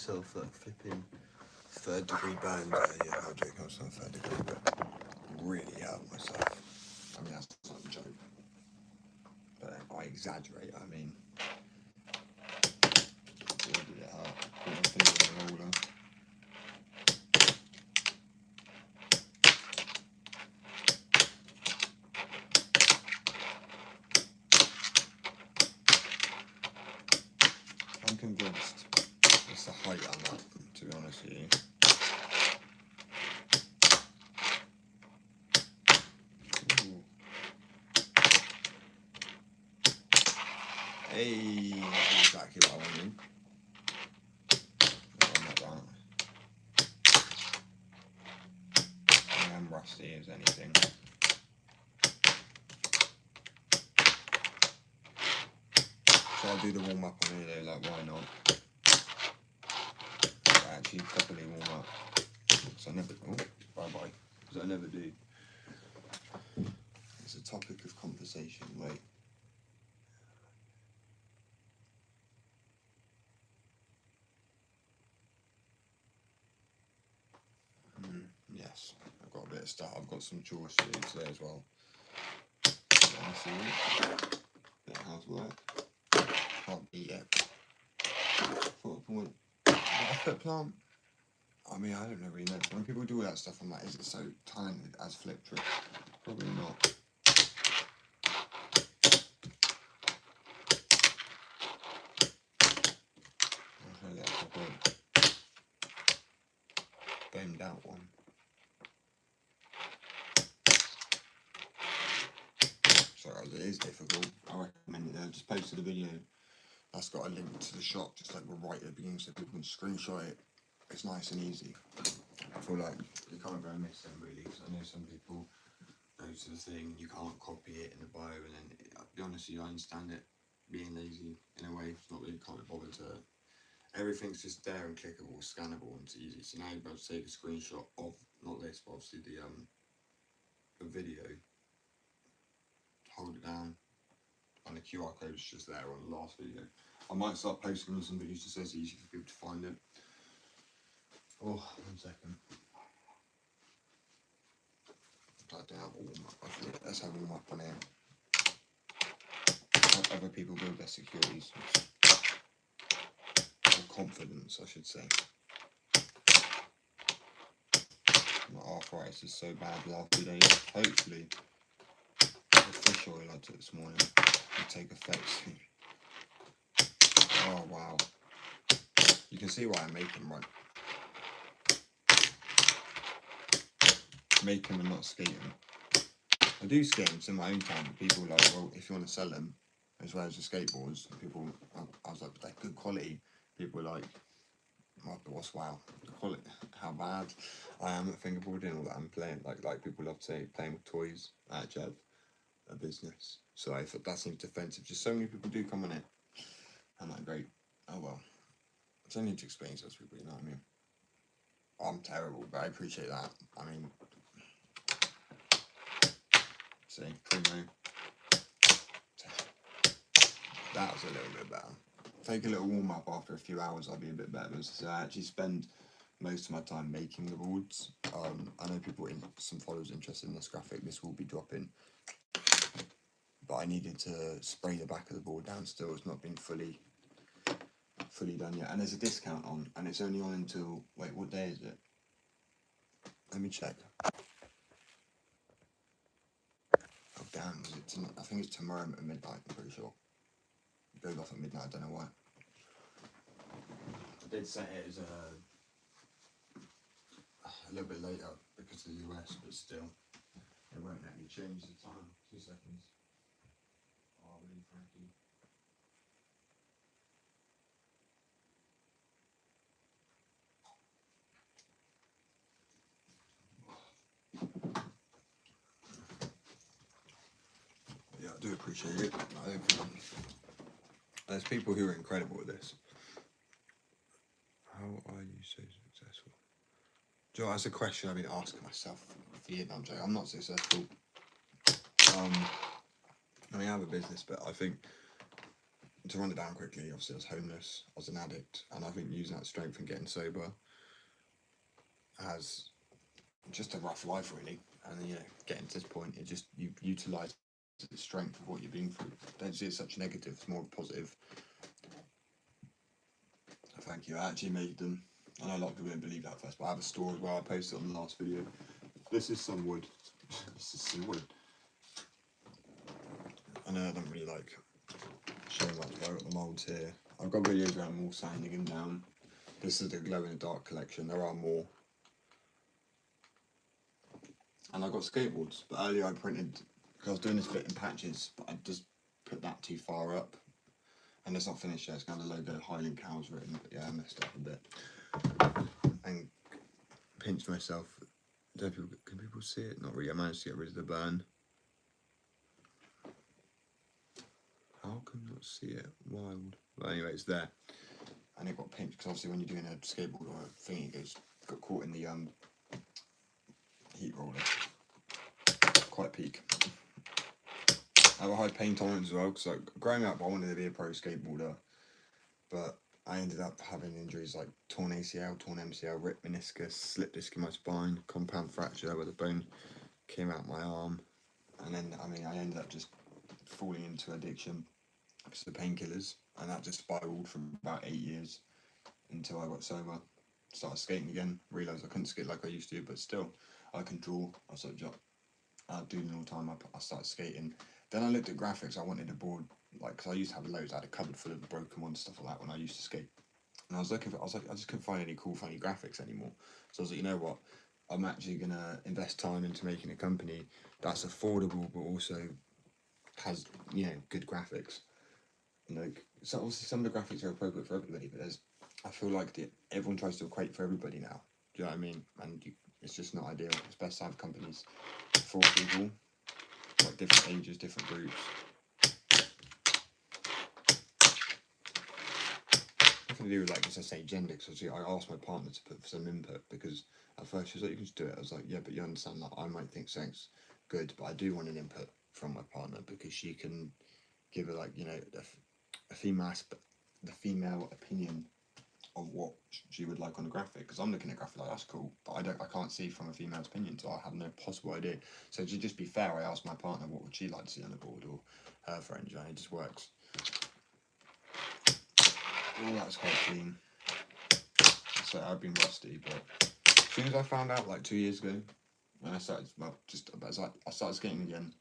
myself like flipping 3rd-degree burns. Yeah, I'll joke, I was on 3rd degree, but really hurt myself. I mean, that's not a joke. But I exaggerate, I mean. Where did it hurt? Put my finger on the roller. I'm convinced it's the height on that, to be honest with you. Ooh. Hey, that's exactly what I wanted. I'm not that. I am rusty as anything. So I'll do the warm up on here though, like why not? I actually properly warm up. Because I never because I never do. It's a topic of conversation, wait. Yes, I've got a bit of stuff. I've got some chores to do today as well. Bit of housework. Can't beat it. What a plant. I mean, I don't really know. When people do all that stuff, I'm like, is it so tiny as flip trick? Probably not. I'll try to get a proper gamed out one. Sorry, it is difficult. I recommend it. I just posted a video that's got a link to the shop, just like right at the beginning, so people can screenshot it. It's nice and easy. I feel like you can't go and miss them really, because I know some people go to the thing, you can't copy it in the bio, and then, I'll be honest with you, I understand it being lazy in a way. It's not really, can't be bothered to. Everything's just there and clickable, scannable, and it's easy. So now you're able to take a screenshot of, not this, but obviously the video, hold it down, and the QR code is just there on the last video. I might start posting on some videos just so it's easy for people to find it. Oh, 1 second. I don't have a warm up. Let's have a warm up on here. Help other people build their securities. Or confidence, I should say. My arthritis is so bad the last 2 days. Hopefully, the fish oil I took this morning will take effect soon. Oh wow. You can see why I make them, right? Make them and not skate them. I do skate them in my own time, but people are like, well, if you want to sell them as well as the skateboards, people, I was like, they're good quality. People are like, what's wow, the quality, how bad I am at fingerboarding, all that I'm playing, like people love to say, playing with toys. I actually have a business, so I thought that seems defensive. Just so many people do come on it. I'm like, great, oh well. It's only to explain to those people, you know what I mean? I'm terrible, but I appreciate that. I mean, see, primo. That was a little bit better. Take a little warm up after a few hours, I'll be a bit better. So I actually spend most of my time making the boards. I know people, some followers interested in this graphic. This will be dropping, but I needed to spray the back of the board down still. It's not been fully done yet, and there's a discount on, and it's only on until, wait, what day is it? Let me check. Oh damn, is it I think it's tomorrow at midnight, I'm pretty sure. It goes off at midnight, I don't know why. I did set it as a little bit later because of the US, but still, it won't let me change the time. 2 seconds. Oh, really, Frankie. Yeah, I do appreciate it. There's people who are incredible at this. How are you so successful? Do you know, that's a question I've been asking myself for years. I'm not successful. I mean, I have a business, but I think to run it down quickly, obviously I was homeless, I was an addict, and I think using that strength and getting sober as just a rough life really. And then, getting to this point, it just, you utilise the strength of what you've been through. Don't see it as such negative, it's more positive. Thank you. I actually made them. I know a lot of people don't believe that first, but I have a store as well. I posted on the last video. This is some wood. This is some wood. I know I don't really like showing much, but I've got the moulds here. I've got videos where I'm all sanding them down. This is the glow in the dark collection. There are more. And I've got skateboards, but earlier I printed, because I was doing this bit in patches, but I just put that too far up. And it's not finished yet, it's got a logo Highland Cows written, but yeah, I messed up a bit. And pinched myself. Can people see it? Not really, I managed to get rid of the burn. How can you not see it? Wild. Well, anyway, it's there. And it got pinched, because obviously when you're doing a skateboard or a thing, it got caught in the heat roller. Quite peak. I have a high pain tolerance as well, because like, growing up I wanted to be a pro skateboarder, but I ended up having injuries like torn ACL, torn MCL, ripped meniscus, slip disc in my spine, compound fracture where the bone came out my arm, and then I ended up just falling into addiction because of painkillers, and that just spiraled for about 8 years until I got sober, started skating again, realised I couldn't skate like I used to, but still I can draw. I was like, doing all the time. I started skating. Then I looked at graphics. I wanted a board, like, because I used to have loads. I had a cupboard full of broken ones, stuff like that, when I used to skate. And I was looking for, I just couldn't find any cool, funny graphics anymore. So I was like, you know what? I'm actually going to invest time into making a company that's affordable, but also has, good graphics. So obviously some of the graphics are appropriate for everybody, but I feel like everyone tries to equate for everybody now. Do you know what I mean? And it's just not ideal. It's best to have companies for people, like different ages, different groups. Nothing to do with, like, as I say, gender, because I asked my partner to put some input, because at first she was like, you can just do it. I was like, yeah, but you understand that I might think something's good, but I do want an input from my partner, because she can give her, like, a female opinion of what she would like on a graphic, because I'm looking at a graphic like, that's cool, but I can't see from a female's opinion, so I have no possible idea. So to just be fair, I asked my partner what would she like to see on the board, or her friend, and it just works. All that's quite clean. So I've been rusty, but as soon as I found out, like 2 years ago, when I started, I started skating again,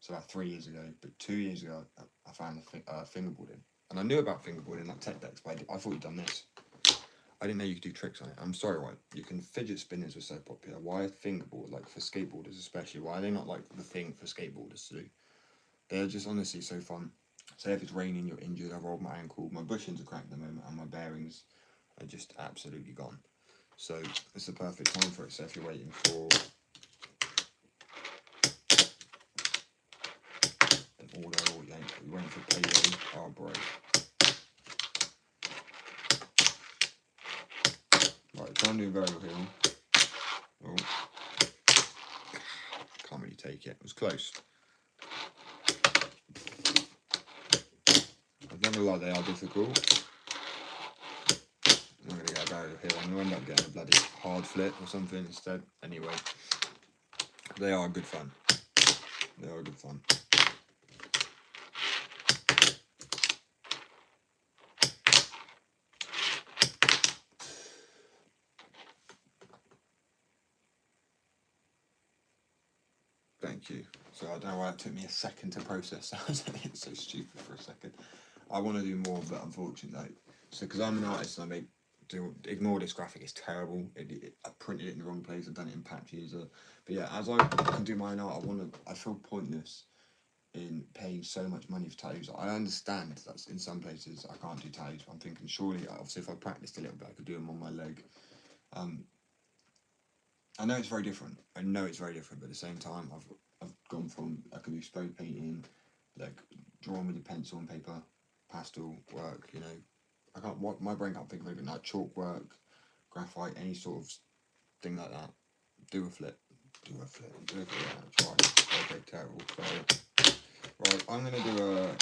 so about 3 years ago, but 2 years ago I found fingerboarding, and I knew about fingerboarding, like tech decks, but I thought you'd done this. I didn't know you could do tricks on it. I'm sorry, why? You can fidget spinners were so popular. Why fingerboard, like for skateboarders especially? Why are they not like the thing for skateboarders to do? They're just honestly so fun. Say if it's raining, you're injured, I rolled my ankle, my bushings are cracked at the moment, and my bearings are just absolutely gone. So it's the perfect time for it. So if you're waiting for an order, or you're waiting for payday, oh bro. Right, try and do varial heel. Oh, can't really take it. It was close. I'm not gonna lie, they are difficult. I'm not gonna get a varial heel. I'm gonna end up getting a bloody hard flip or something instead. Anyway, they are good fun. They are good fun. Thank you. So I don't know why it took me a second to process that. It's so stupid for a second. I want to do more, but unfortunately, so because I'm an artist and ignore this graphic, it's terrible. I printed it in the wrong place. I've done it in patches. But yeah, as I can do my own art, I feel pointless in paying so much money for tattoos. I understand that in some places I can't do tattoos, but I'm thinking surely, obviously, if I practiced a little bit, I could do them on my leg. I know it's very different. But at the same time, I've gone from, I can do spray painting, like drawing with a pencil and paper, pastel work. My brain can't think of anything like chalk work, graphite, any sort of thing like that. Do a flip. Try. Okay, terrible. Right, I'm gonna do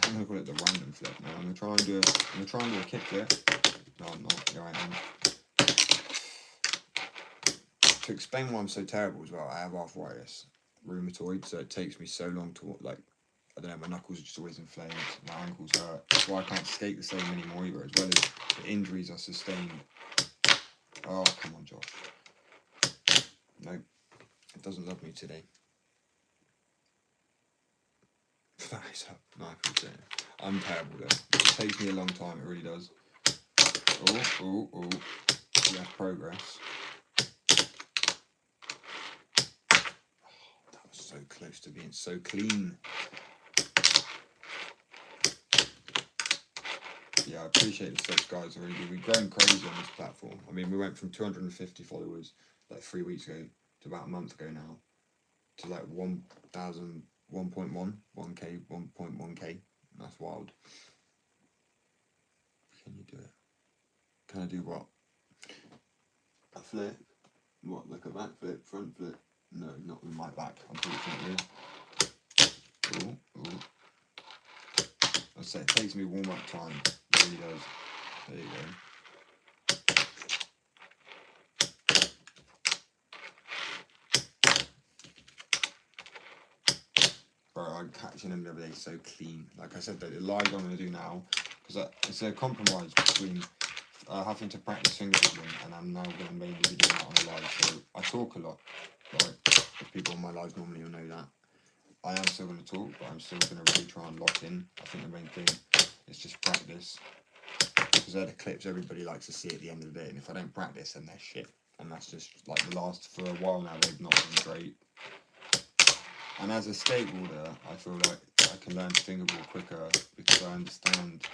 I'm gonna call it the random flip. Now I'm gonna try and do a kick flip. No, I'm not. Here I am. To explain why I'm so terrible as well, I have arthritis, rheumatoid, so it takes me so long to, like, I don't know, my knuckles are just always inflamed, my ankles hurt. That's why I can't skate the same anymore either, as well as the injuries I sustained. Oh, come on, Josh. No, it doesn't love me today. Nice up. No, I can say it. I'm terrible though. It takes me a long time, it really does. Oh. We have progress. That was so close to being so clean. Yeah, I appreciate the steps, guys. I really do. We've grown crazy on this platform. I mean, we went from 250 followers like 3 weeks ago to about a month ago now to like 1,000, 1.1k, 1.1k. That's wild. Can you do it? Can I do what? A flip? What, like a back flip, front flip? No, not with my back, unfortunately. Ooh. I say it takes me warm-up time. It really does. There you go. Bro, I'm catching them the other day so clean. Like I said, the live I'm going to do now, because it's a compromise between having to practice fingerboarding, and I'm now going to mainly be doing that on a live. So I talk a lot. Like, if people on my lives normally will know that. I am still going to talk, but I'm still going to really try and lock in. I think the main thing is just practice. Because they're the clips everybody likes to see at the end of the day, and if I don't practice, then they're shit. And that's just like for a while now, they've not been great. And as a skateboarder, I feel like I can learn to fingerboard quicker because I understand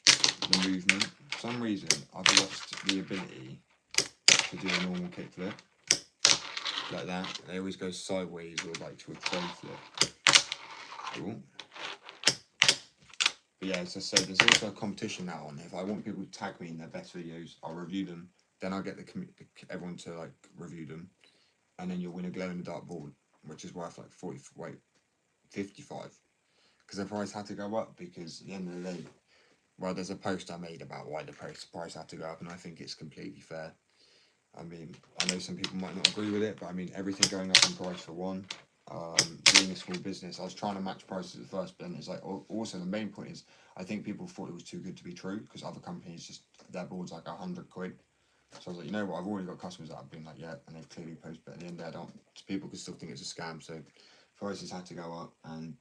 the movement. For some reason, I've lost the ability to do a normal kickflip like that. They always go sideways or like to a tray flip. Cool. But yeah, as I said, there's also a competition now on. If I want people to tag me in their best videos, I'll review them. Then I'll get everyone to like review them, and then you'll win a glow in the dark board, which is worth like 55. Because the price had to go up because at the end of the day, well, there's a post I made about why the price had to go up, and I think it's completely fair. I mean, I know some people might not agree with it, but I mean, everything going up in price for one. Being a small business, I was trying to match prices at first, but then it's like, also the main point is, I think people thought it was too good to be true, because other companies just, their board's like 100 quid. So I was like, you know what, I've already got customers that have been like, yeah, and they've clearly posted, but at the end of the day, people could still think it's a scam, so prices had to go up, and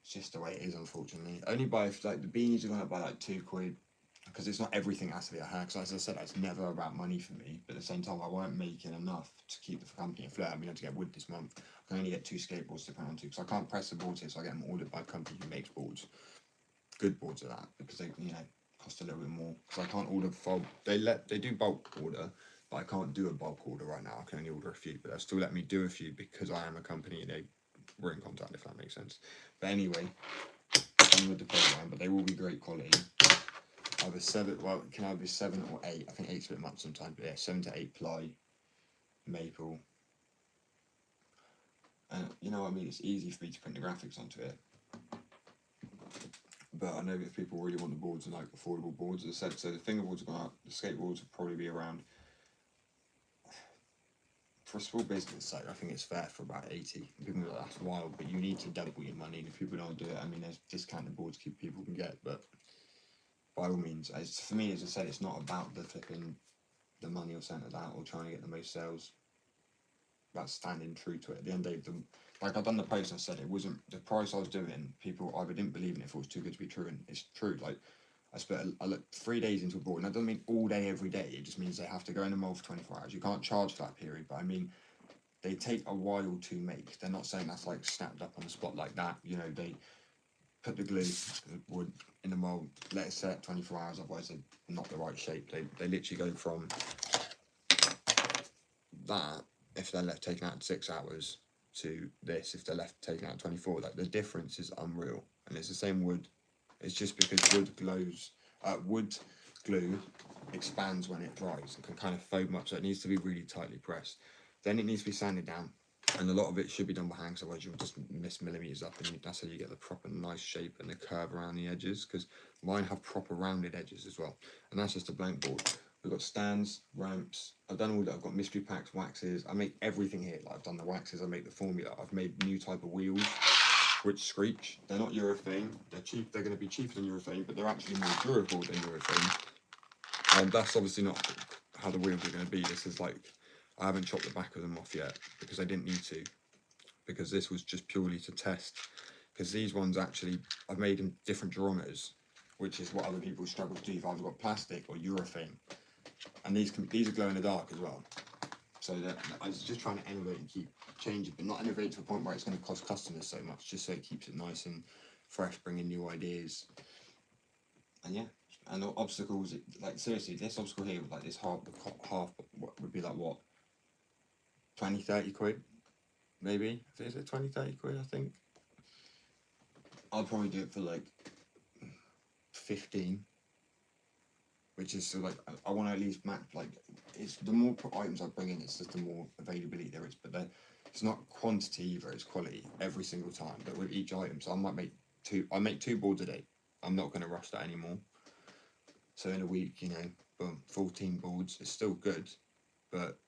it's just the way it is, unfortunately. Only by, like, the beanies are going up by like 2 quid, because it's not everything has to be a hack. So as I said, it's never about money for me, but at the same time, I weren't making enough to keep the company afloat. I mean, I had to get wood this month. I can only get 2 skateboards to put onto, because I can't press the boards here, so I get them ordered by a company who makes boards. Good boards are that, because they, you know, cost a little bit more. Because I can't order they do bulk order, but I can't do a bulk order right now. I can only order a few, but they'll still let me do a few because I am a company and we're in contact, if that makes sense. But anyway, I'm with the program, but they will be great quality. Either 7, well, it can either be 7 or 8. I think 8's a bit much sometimes, but yeah, 7 to 8 ply maple. And you know what I mean? It's easy for me to print the graphics onto it. But I know if people really want the boards and like affordable boards, as I said, so the fingerboards have gone up, the skateboards will probably be around, for a small business site, I think it's fair for about 80. People are like, that's wild, but you need to double your money, and if people don't do it, I mean, there's discounted boards people can get, but by all means, for me, as I said, it's not about the flipping the money or something like that, or trying to get the most sales. That's standing true to it. At the end of the day, like I've done the post, I said it wasn't the price I was doing. People either didn't believe in it if it was too good to be true, and it's true. Like I looked 3 days into a board, and that doesn't mean all day every day. It just means they have to go in the mold for 24 hours. You can't charge for that period, but I mean, they take a while to make. They're not saying that's like snapped up on the spot like that. You know, they put the glue, the wood in the mold, let it set 24 hours. Otherwise, they're not the right shape. They literally go from that, if they're left taken out in 6 hours, to this if they're left taken out in 24. Like the difference is unreal, and it's the same wood. It's just because wood glue expands when it dries and can kind of foam up, so it needs to be really tightly pressed. Then it needs to be sanded down, And a lot of it should be done by hand, because otherwise you'll just miss millimeters up, and that's how you get the proper nice shape and the curve around the edges, because mine have proper rounded edges as well. And that's just a blank board. We've got stands, ramps. I've done all that. I've got mystery packs, waxes. I make everything here. Like, I've done the waxes, I make the formula. I've made new type of wheels, which screech. They're not urethane. They're cheap. They're going to be cheaper than urethane, but they're actually more durable than urethane. And that's obviously not how the wheels are going to be. This is like, I haven't chopped the back of them off yet because I didn't need to, because this was just purely to test. Because these ones actually, I've made them different geometers, which is what other people struggle to do. You've either got plastic or urethane, and these are glow in the dark as well. So that I was just trying to innovate and keep changing, but not innovate to a point where it's going to cost customers so much, just so it keeps it nice and fresh, bringing new ideas. And yeah, and the obstacles, like seriously, this obstacle here, like this half would be like what, 20-30 quid, maybe. Is it 20-30 quid? I think I'll probably do it for like 15, which is so like, I want to at least match, like, it's the more items I bring in, it's just the more availability there is, but it's not quantity either, it's quality every single time, but with each item. So I might make two boards a day. I'm not going to rush that anymore. So in a week, you know, boom, 14 boards. It's still good, but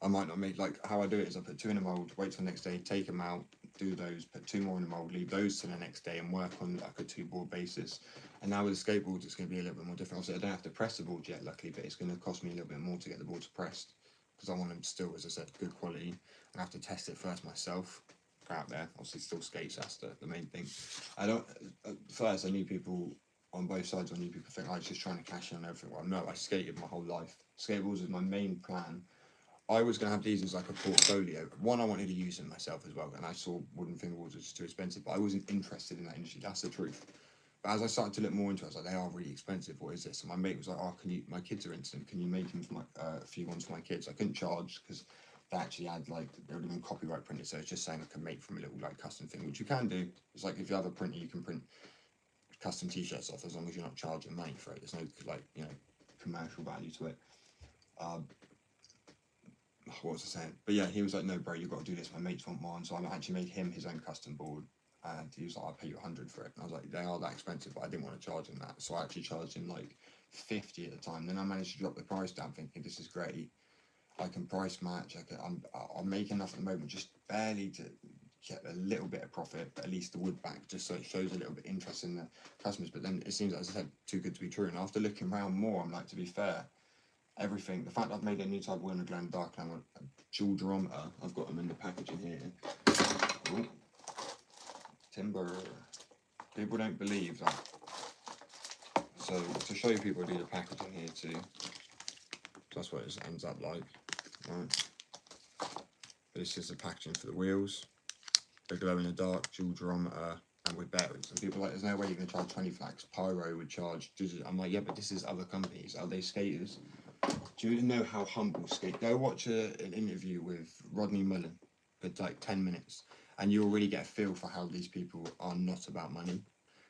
I might not make, like, how I do it is I put 2 in a mould, wait till the next day, take them out, do those, put 2 more in the mould, leave those till the next day, and work on like a 2-board basis. And now with the skateboards, it's going to be a little bit more different. Obviously, I don't have to press the board yet, luckily, but it's going to cost me a little bit more to get the boards pressed, because I want them still, as I said, good quality. I have to test it first myself. Out there, obviously, still skates. That's the main thing. I don't. At first, I knew people on both sides. I knew people think I was just trying to cash in on everything. Well, no, I skated my whole life. Skateboards was my main plan. I was going to have these as like a portfolio. One, I wanted to use them myself as well, and I saw wooden fingerboards were just too expensive, but I wasn't interested in that industry. That's the truth. But as I started to look more into it, I was like, they are really expensive. What is this? And my mate was like, oh, my kids are into them. Can you make them for my, a few ones for my kids? I couldn't charge because they actually had, like, they would have been copyright printed. So it's just saying I can make from a little, like, custom thing, which you can do. It's like if you have a printer, you can print custom t-shirts off as long as you're not charging money for it. There's no, like, you know, commercial value to it. What was I saying? But yeah, he was like, no, bro, you've got to do this. My mates want one. So I actually made him his own custom board. And he was like, I'll pay you 100 for it. And I was like, they are that expensive, but I didn't want to charge him that. So I actually charged him like 50 at the time. Then I managed to drop the price down, thinking this is great. I can price match. I'll make enough at the moment, just barely to get a little bit of profit, but at least the wood back, just so it shows a little bit of interest in the customers. But then it seems, as I said, too good to be true. And after looking around more, I'm like, to be fair, everything, the fact I've made a new type of wheel in the glow in the dark, and I want a dual durometer, I've got them in the packaging here. Ooh. Timber. People don't believe that. So to show you people, I do the packaging here too. That's what it ends up like. Right. This is the packaging for the wheels. The glow in the dark, dual durometer, and with bearings. And people are like, there's no way you're going to charge 20 flags. Pyro would charge. I'm like, yeah, but this is other companies. Are they skaters? Do you know how humble skate? Go watch an interview with Rodney Mullen for like 10 minutes, and you'll really get a feel for how these people are not about money.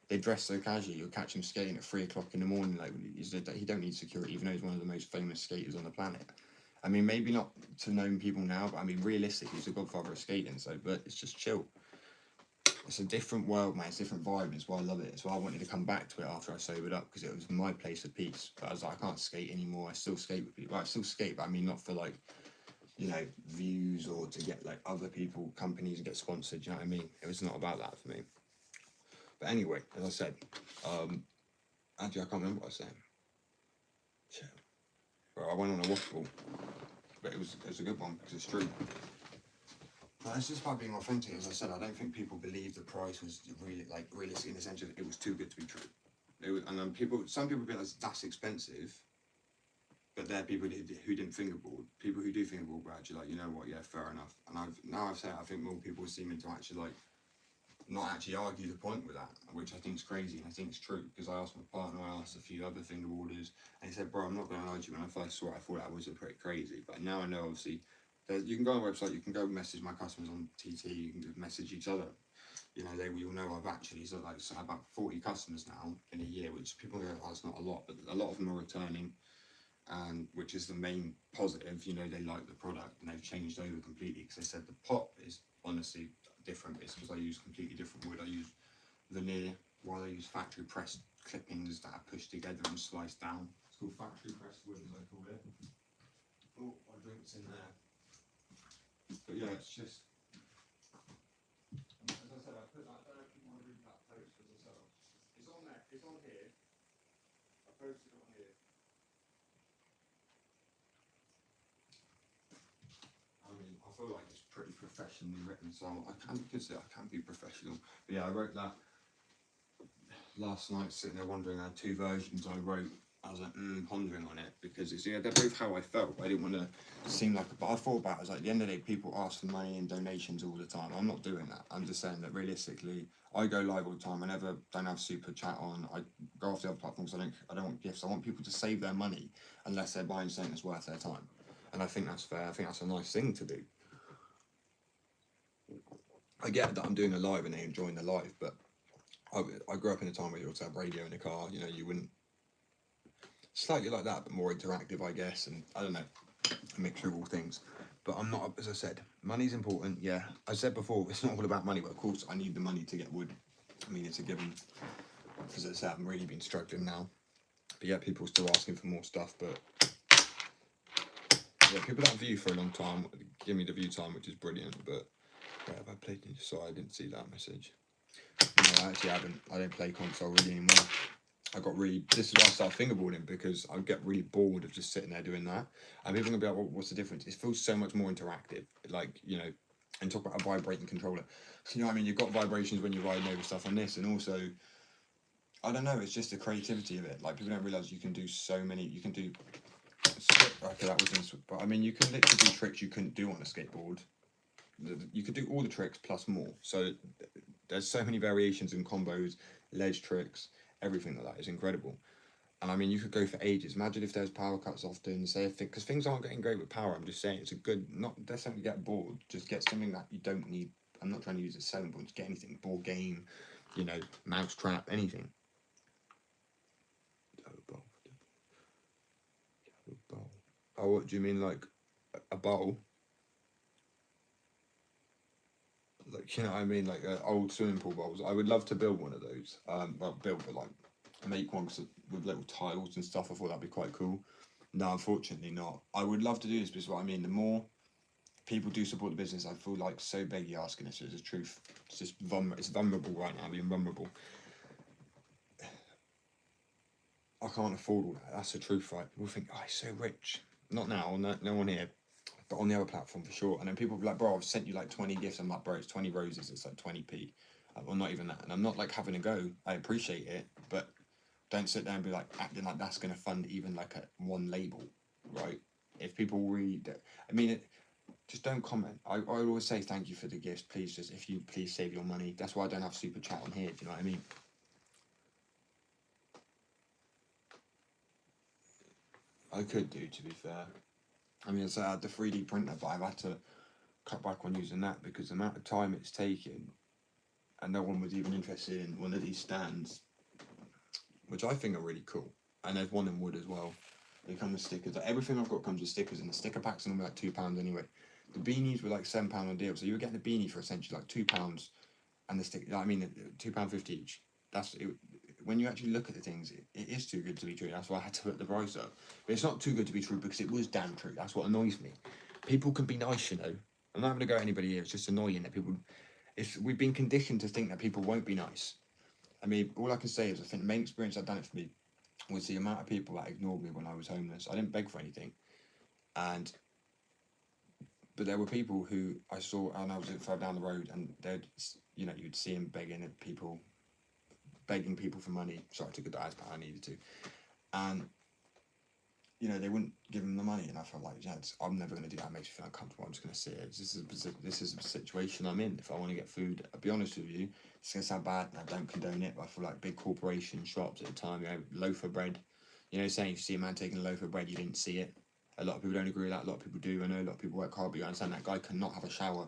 They dress so casually. You'll catch him skating at 3 o'clock in the morning. Like, he don't need security, even though he's one of the most famous skaters on the planet. I mean, maybe not to known people now, but I mean, realistically, he's the godfather of skating. So, but it's just chill. It's a different world, man. It's a different vibe. It's why I love it. It's why I wanted to come back to it after I sobered up, because it was my place of peace. But I was like, I can't skate anymore. I still skate with people. Well, I still skate, but I mean, not for like, you know, views or to get like other people, companies, and get sponsored. You know what I mean? It was not about that for me. But anyway, as I said, actually, I can't remember what I was saying. Shit. Well, I went on a waffle, but it was a good one because it's true. But it's just about being authentic. As I said, I don't think people believe the price was really, like, realistic in the sense of it was too good to be true. It was, and then some people realize that's expensive, but they're people who didn't fingerboard. People who do fingerboard were actually like, you know what, yeah, fair enough. And I've said, I think more people are seeming to actually like not actually argue the point with that, which I think is crazy, and I think it's true, because I asked my partner, I asked a few other fingerboarders, and he said, bro, I'm not going to lie to you, when I first saw it, I thought that was a pretty crazy, but now I know, obviously, you can go on the website, you can go message my customers on TT, you can message each other, you know, they will know I've actually, so about 40 customers now in a year, which people go, oh, that's not a lot, but a lot of them are returning, and which is the main positive. You know, they like the product and they've changed over completely, because they said the pot is honestly different. It's because I use completely different wood. I use veneer, while I use factory pressed clippings that are pushed together and sliced down. It's called factory pressed wood, as I call it. Oh, my drink's in there. But yeah, it's just, as I said, I put that, I don't know if you want to read that post, because I said it's on there, it's on here. I posted it on here. I mean, I feel like it's pretty professionally written, so I can consider I can be professional. But yeah, I wrote that last night, sitting there wondering. I had two versions I wrote. I was like, pondering on it, because it's, yeah, they're both how I felt. I didn't want to seem like, but I thought about it, I was like, at the end of the day, people ask for money and donations all the time. I'm not doing that. I'm just saying that realistically, I go live all the time. I never don't have super chat on. I go off the other platforms. I don't want gifts. I want people to save their money unless they're buying something that's worth their time. And I think that's fair. I think that's a nice thing to do. I get that I'm doing a live and they're enjoying the live, but I grew up in a time where you also have radio in the car. You know, you wouldn't, slightly like that, but more interactive, I guess. And I don't know, a mixture of all things. But I'm not, as I said, money's important. Yeah, I said before, it's not all about money, but of course I need the money to get wood. I mean, it's a given, because as I said, I've really been struggling now. But yeah, people are still asking for more stuff. But yeah, people that view for a long time give me the view time, which is brilliant. But yeah, have I played? Sorry, I didn't see that message. No, I actually haven't. I don't play console really anymore. I got really, this is why I started fingerboarding, because I get really bored of just sitting there doing that. And people are going to be like, well, what's the difference? It feels so much more interactive. Like, you know, and talk about a vibrating controller. You know what I mean? You've got vibrations when you're riding over stuff on this. And also, I don't know, it's just the creativity of it. Like, people don't realise you can do so many, you can do, okay, that was in, but I mean, you can literally do tricks you couldn't do on a skateboard. You could do all the tricks plus more. So there's so many variations and combos, ledge tricks, everything like that is incredible. And I mean, you could go for ages. Imagine if there's power cuts often, say, because things aren't getting great with power. I'm just saying it's a good, not necessarily get bored, just get something that you don't need. I'm not trying to use a selling point, just get anything, board game, you know, mouse trap, anything. Oh, what do you mean, like a bowl? Like, you know what I mean, like old swimming pool bowls. I would love to build one of those. Well, build, but like make one with little tiles and stuff. I thought that'd be quite cool. No, unfortunately not. I would love to do this, because what I mean, the more people do support the business, I feel like so beggy asking this. It's the truth. It's just it's vulnerable right now. Being vulnerable. I can't afford all that. That's the truth, right? People think, oh, he's so rich. Not now. No one here. But on the other platform for sure. And then people be like, bro, I've sent you like 20 gifts. I'm like, bro, it's 20 roses. It's like 20p. Well, not even that. And I'm not like having a go. I appreciate it, but don't sit there and be like acting like that's going to fund even like a one label, right? If people read, I mean, just don't comment. I always say thank you for the gifts. Please, just if you please save your money. That's why I don't have super chat on here. Do you know what I mean? I could do, to be fair. I mean, so I had the 3D printer, but I've had to cut back on using that because the amount of time it's taken, and no one was even interested in one of these stands, which I think are really cool. And there's one in wood as well. They come with stickers. Like, everything I've got comes with stickers, and the sticker packs are normally like £2 anyway. The beanies were like £7 on deal, so you were getting the beanie for essentially like £2, and the stick. I mean, £2.50 each. That's it. When you actually look at the things, it is too good to be true. That's why I had to put the price up. But it's not too good to be true because it was damn true. That's what annoys me. People can be nice, you know. I'm not having to go at anybody here. It's just annoying that people. We've been conditioned to think that people won't be nice. I mean, all I can say is I think the main experience that done it for me was the amount of people that ignored me when I was homeless. I didn't beg for anything, but there were people who I saw, and I was further down the road, and they'd, you know, you'd see them begging people for money. Sorry, I took a dive, but I needed to, and you know, they wouldn't give them the money, and I felt like, yeah, I'm never going to do that. It makes me feel uncomfortable. I'm just going to sit here. This is a situation I'm in. If I want to get food, I'll be honest with you, it's going to sound bad, and I don't condone it, but I feel like big corporation shops at the time, you know, loaf of bread, you know, saying if you see a man taking a loaf of bread, you didn't see it. A lot of people don't agree with that. A lot of people do. I know a lot of people work hard, but you understand that guy cannot have a shower.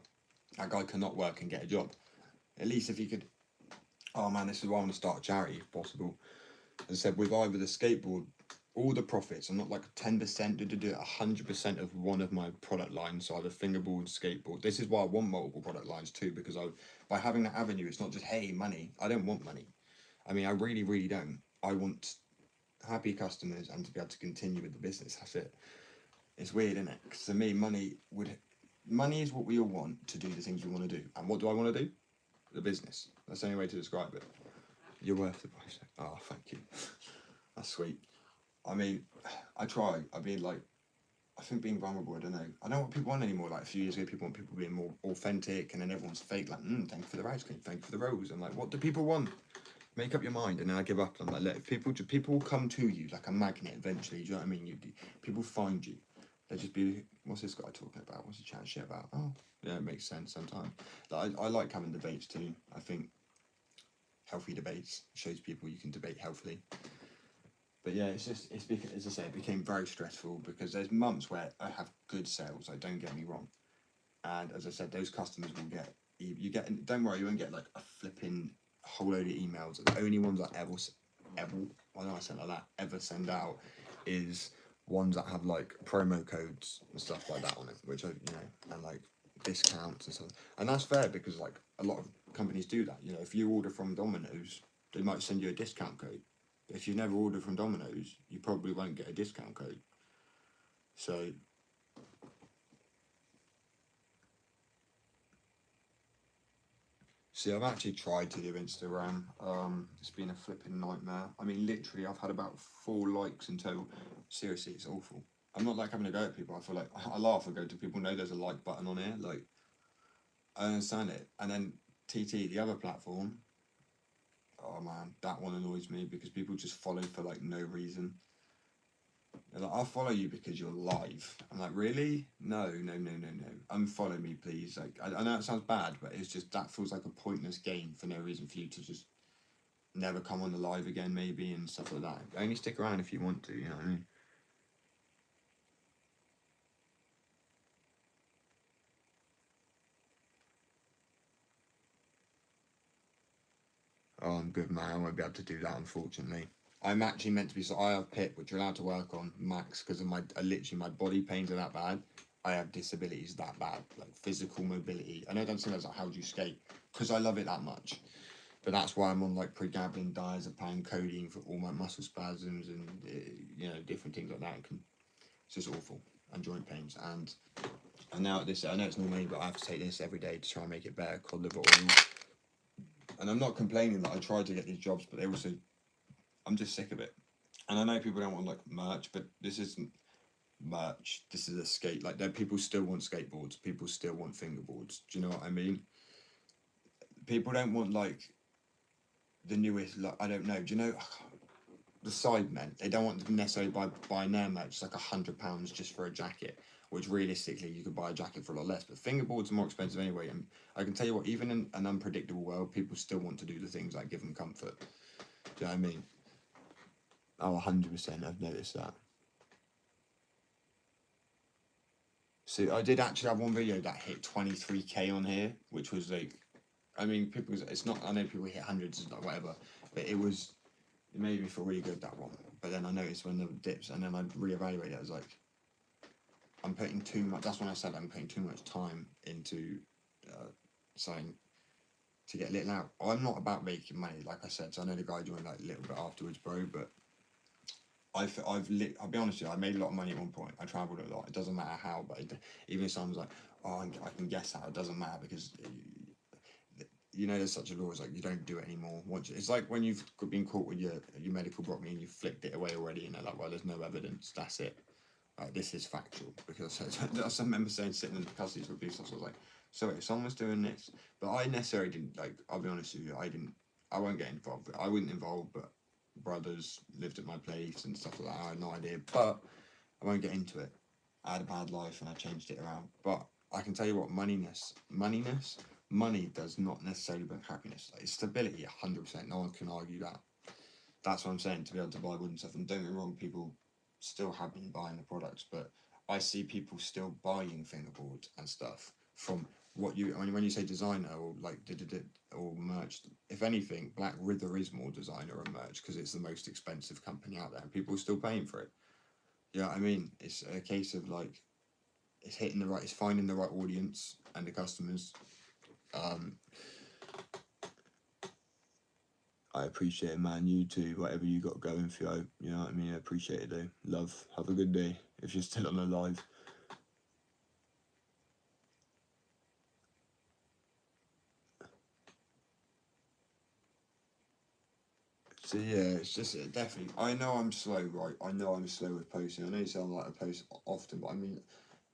That guy cannot work and get a job. At least if he could, oh man, this is why I want to start a charity if possible. As I said, with either the skateboard all the profits. I'm not like 10%, 100% of one of my product lines. So either fingerboard, skateboard. This is why I want multiple product lines too, because by having that avenue, it's not just, hey, money. I don't want money. I mean, I really, really don't. I want happy customers and to be able to continue with the business. That's it. It's weird, isn't it? Because to me, money is what we all want to do the things we want to do. And what do I want to do? The business. That's the only way to describe it. You're worth the price. Oh, thank you. That's sweet. I mean, I try. I mean, like, I think being vulnerable, I don't know. I don't know what people want anymore. Like, a few years ago, people want people being more authentic, and then everyone's fake. Like, thank you for the ice cream, thank you for the rose. I'm like, what do people want? Make up your mind. And then I give up. I'm like, look, if people will come to you like a magnet eventually. Do you know what I mean? People find you. They just be, what's this guy talking about? What's he chatting shit about? Oh, yeah, it makes sense sometimes. Like, I like having debates too. I think healthy debates shows people you can debate healthily. But yeah, it's because, as I say, it became very stressful because there's months where I have good sales. Like, don't get me wrong, and as I said, those customers will get Don't worry, you won't get like a flipping whole load of emails. The only ones I ever, I know I said like that, ever send out is ones that have like promo codes and stuff like that on it, which and like discounts and stuff. And that's fair because like a lot of companies do that. If you order from Domino's, they might send you a discount code. If you never ordered from Domino's, you probably won't get a discount code. So, see, I've actually tried to do Instagram. It's been a flipping nightmare. I mean, literally, I've had about 4 likes in total. Seriously, it's awful. I'm not like having to go at people. I feel like I laugh and go to people, know there's a like button on here. Like, I understand it. And then TT, the other platform, oh man, that one annoys me because people just follow for like no reason. They're like, I'll follow you because you're live. I'm like, really? No. Unfollow me, please. Like, I know it sounds bad, but it's just that feels like a pointless game for no reason for you to just never come on the live again, maybe, and stuff like that. Only stick around if you want to, you know what I mean? Oh, I'm good, man. I won't be able to do that, unfortunately. I'm actually meant to be, so I have PIP, which you're allowed to work on max because of my body pains are that bad. I have disabilities that bad, like physical mobility. I know that sounds like, how do you skate? Because I love it that much. But that's why I'm on like pregabalin, diazepam, codeine for all my muscle spasms and different things like that. It's just awful, and joint pains. And now I know it's not me, but I have to take this every day to try and make it better. Cod liver oil. And I'm not complaining that I tried to get these jobs, but I'm just sick of it. And I know people don't want like merch, but this isn't merch. This is a skate. Like, people still want skateboards. People still want fingerboards. Do you know what I mean? People don't want like the newest. Like, I don't know. Do you know the Sidemen? They don't want to necessarily buy their merch like £100 just for a jacket, which realistically you could buy a jacket for a lot less. But fingerboards are more expensive anyway. And I can tell you what, even in an unpredictable world, people still want to do the things that give them comfort. Do you know what I mean? Oh, 100%. I've noticed that. So I did actually have one video that hit 23k on here, which was like, I mean, it's not, I know people hit hundreds, like whatever, but it made me feel really good, that one. But then I noticed when the dips, and then I reevaluated it, I was like, I'm putting too much, that's when I said I'm putting too much time into something to get lit out. I'm not about making money, like I said, so I know the guy joined like a little bit afterwards, bro, but I'll be honest with you, I made a lot of money at one point. I travelled a lot. It doesn't matter how, but even if someone's like, oh, I can guess how, it doesn't matter because there's such a law. It's like you don't do it anymore. It's like when you've been caught with your medical broccoli and you flicked it away already, and they're like, well, there's no evidence. That's it. This is factual because I remember sitting in the custody for police officers, I was like, so if someone was doing this, but I necessarily didn't, like, I'll be honest with you, I won't get involved. I wouldn't involve, but brothers lived at my place and stuff like that. I had no idea, but I won't get into it. I had a bad life and I changed it around. But I can tell you what, money does not necessarily bring happiness. Like, it's stability, 100%. No one can argue that. That's what I'm saying, to be able to buy wood and stuff. And don't get me wrong, people still have been buying the products, but I see people still buying fingerboards and stuff from what you, I mean, when you say designer or like or merch, if anything, Black River is more designer and merch because it's the most expensive company out there and people are still paying for it. Yeah, I mean, it's a case of like it's hitting the right, it's finding the right audience and the customers. I appreciate it, man. You too, whatever you got going for you, you know what I mean? I appreciate it, though. Love. Have a good day if you're still on the live. So yeah, it's just definitely. I know I'm slow, right? I know I'm slow with posting. I know you sound like I post often, but I mean,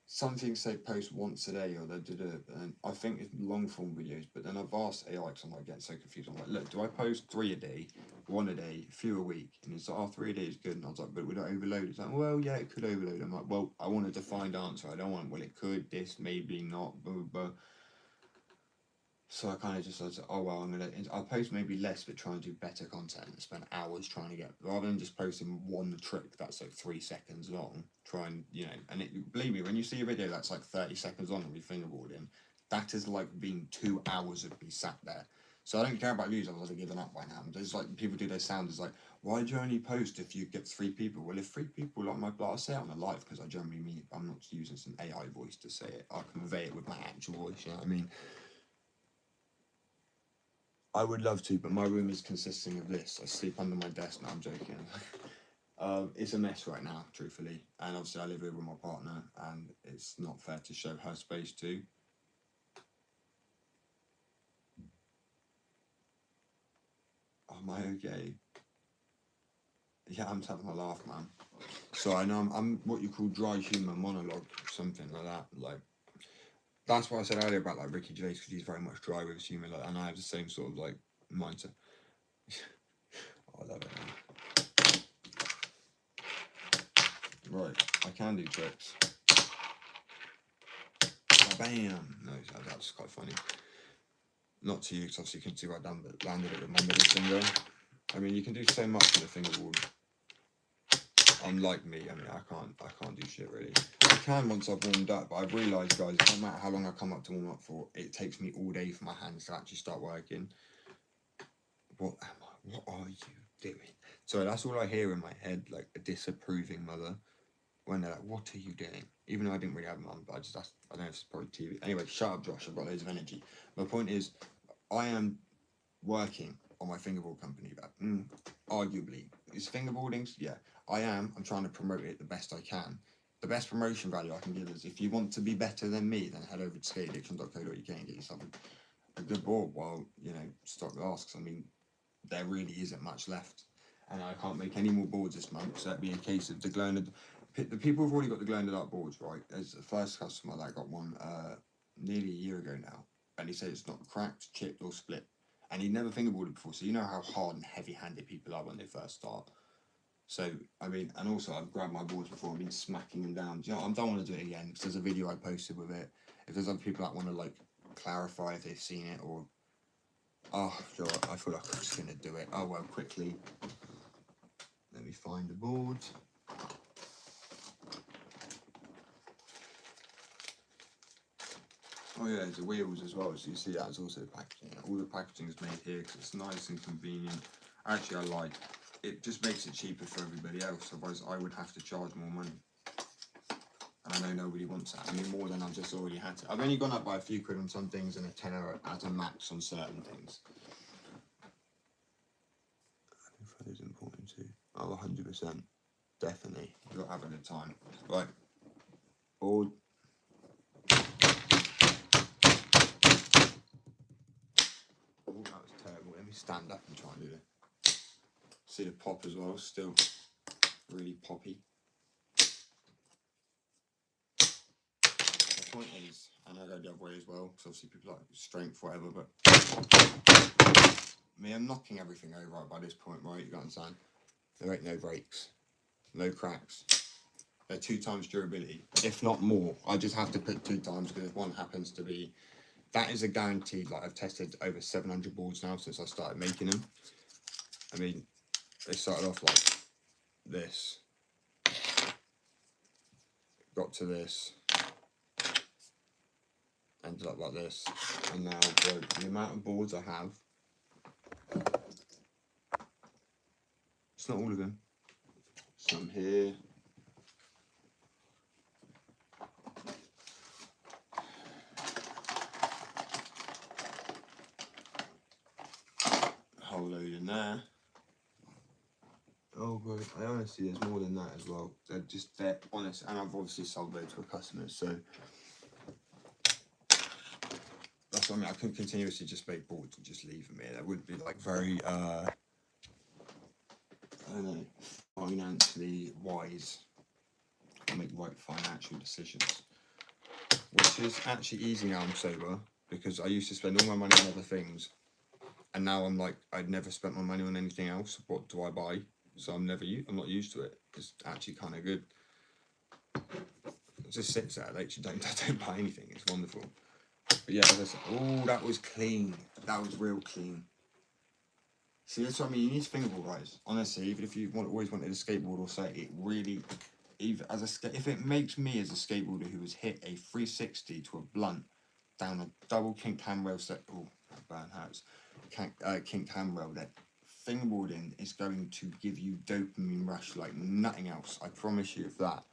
some things say post once a day or they did it, and I think it's long form videos. But then I've asked AI because I'm like getting so confused. I'm like, look, do I post 3 a day, 1 a day, few a week? And it's like, oh, 3 a day is good. And I was like, but would it overload? It's like, well, yeah, it could overload. I'm like, well, I want a defined answer. I don't want, well, it could, this, maybe not, blah, blah, blah. So I kind of just said, oh well, I'll post maybe less, but try and do better content and spend hours trying to get, rather than just posting one trick that's like 3 seconds long. Try and, you know, and believe me, when you see a video that's like 30 seconds long of me fingerboarding, that is like being 2 hours of me sat there. So I don't care about views. I was like given up by now. There's like people do their sound. It's like, why do you only post if you get 3 people? Well, if 3 people like my, I say it on a live because I generally mean it. I'm not using some AI voice to say it. I convey it with my actual voice. You know what I mean? I would love to, but my room is consisting of this. I sleep under my desk. No, I'm joking. It's a mess right now, truthfully. And obviously I live here with my partner and it's not fair to show her space too. Am I okay? Yeah, I'm just having a laugh, man. So I know I'm what you call dry humour monologue, something like that. Like, that's what I said earlier about like Ricky Gervais, because he's very much dry with his humour, like, and I have the same sort of like mindset. Oh, I love it, man. Right, I can do tricks. Bam! No, that's quite funny. Not to you, because obviously you couldn't see what I done, but landed it with my middle finger. I mean, you can do so much with a fingerboard. Unlike me, I mean, I can't do shit really. I can once I've warmed up, but I've realised, guys, no matter how long I come up to warm up for, it takes me all day for my hands to actually start working. What am I? What are you doing? So that's all I hear in my head, like a disapproving mother, when they're like, "What are you doing?" Even though I didn't really have a mum, but I don't know if it's probably TV. Anyway, shut up, Josh. I've got loads of energy. My point is, I am working on my fingerboard company, but arguably, is fingerboarding? Yeah, I am. I'm trying to promote it the best I can. The best promotion value I can give is if you want to be better than me, then head over to skateaddiction.co.uk and get yourself a good board while, you know, stock lasts. I mean, there really isn't much left. And I can't make any more boards this month, so it'd be a case of the glow in the people who've already got the glow in the dark boards, right? There's the first customer that got one nearly a year ago now, and he said it's not cracked, chipped, or split. And he'd never fingerboarded before, so you know how hard and heavy-handed people are when they first start. So, I mean, and also I've grabbed my boards before and been smacking them down. You know, I don't want to do it again because there's a video I posted with it. If there's other people that want to like clarify if they've seen it or, oh, God, I feel like I'm just gonna do it. Oh well, quickly. Let me find the board. Oh yeah, there's the wheels as well, so you see that's also the packaging. All the packaging is made here because it's nice and convenient. Actually, I like it. Just makes it cheaper for everybody else. Otherwise, I would have to charge more money, and I know nobody wants that. I mean, more than I've just already had to. I've only gone up by a few quid on some things and a tenner at a max on certain things. I think that is important too. Oh, 100%, definitely. You're having a time, right? Board. Oh, that was terrible. Let me stand up and try and do it. See the pop as well, still really poppy. The point is, and I go the other way as well, because obviously people like strength, whatever, but I mean, I'm knocking everything over right by this point, right? You got to understand? There ain't no breaks, no cracks. They're 2 times durability, if not more. I just have to put 2 times because if one happens to be, that is a guaranteed. Like I've tested over 700 boards now since I started making them. I mean, they started off like this, got to this, ends up like this. And now the amount of boards I have, it's not all of them. Some here. A whole load in there. Oh god, I honestly, there's more than that as well. They're honest, and I've obviously sold those to customers, so that's what I mean. I couldn't continuously just make boards and just leave them here. That would be like very, I don't know, financially wise. I make right financial decisions, which is actually easy now I'm sober, because I used to spend all my money on other things, and now I'm like, I'd never spent my money on anything else. What do I buy? So I'm not used to it. It's actually kind of good. It just sits there. I don't buy anything. It's wonderful. But yeah, as I said, oh, that was clean. That was real clean. See, that's what I mean. You need to think of all, guys. Honestly, even if you always wanted a skateboard or say it really, if it makes me as a skateboarder who has hit a 360 to a blunt down a double kinked handrail set, oh, that burn hurts. Kinked handrail, that fingerboarding is going to give you dopamine rush like nothing else. I promise you of that.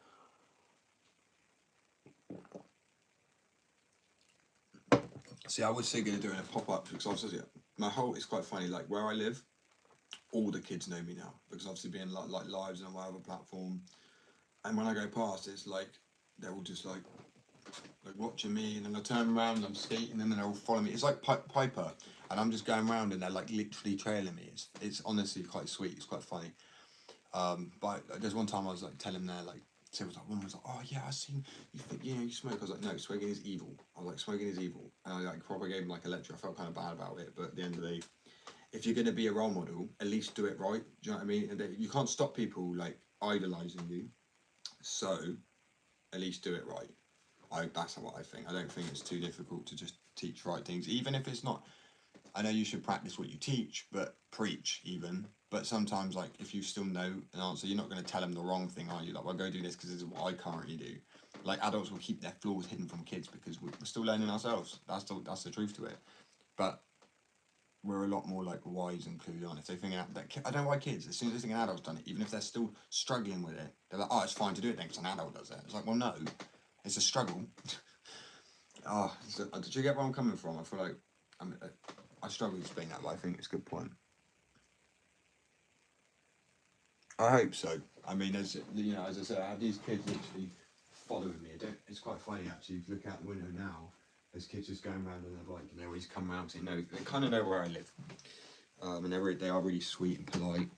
See, I was thinking of doing a pop-up because obviously it's quite funny, like where I live, all the kids know me now because obviously being like lives on whatever platform, and when I go past, it's like they're all just like watching me, and then I turn around and I'm skating, and then they're all following me. It's like Piper, and I'm just going around and they're like literally trailing me. It's honestly quite sweet. It's quite funny. But there's one time I was like telling them, like, so it was like, one was like, oh yeah, I seen you think you smoke. I was like, no, smoking is evil. I was like, smoking is evil, and I like probably gave him like a lecture. I felt kind of bad about it, but at the end of the day, if you're gonna be a role model, at least do it right. Do you know what I mean? And you can't stop people like idolizing you, so at least do it right. That's what I think. I don't think it's too difficult to just teach right things, even if it's not. I know you should practice what you teach, but preach even. But sometimes, like, if you still know an answer, you're not going to tell them the wrong thing, are you? Like, well, go do this because this is what I currently do. Like, adults will keep their flaws hidden from kids because we're still learning ourselves. That's the truth to it. But we're a lot more, like, wise and clued on. If they think that I don't know why kids, as soon as they think an adult's done it, even if they're still struggling with it, they're like, oh, it's fine to do it then because an adult does it. It's like, well, no, it's a struggle. Did you get where I'm coming from? I feel like I struggle to explain that, but I think it's a good point. I hope so. I mean, as I said, I have these kids literally following me. It's quite funny actually. If you look out the window now, there's kids just going around on their bike, and they always come around. They kind of know where I live, and they are really sweet and polite.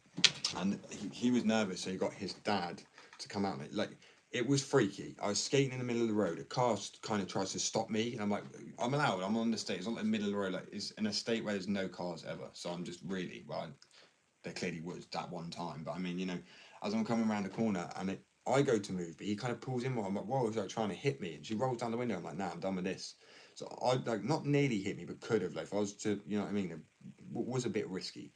And he was nervous, so he got his dad to come out. Like, it was freaky. I was skating in the middle of the road. A car kind of tries to stop me, and I'm like, I'm allowed. I'm on the state. It's not like the middle of the road. Like, it's in a state where there's no cars ever. So I'm just really there clearly was that one time. But I mean, as I'm coming around the corner and I go to move, but he kind of pulls in more. I'm like, whoa, he's like trying to hit me. And she rolls down the window. I'm like, nah, I'm done with this. So I like not nearly hit me, but could have. Like, if I was to, you know what I mean, it was a bit risky.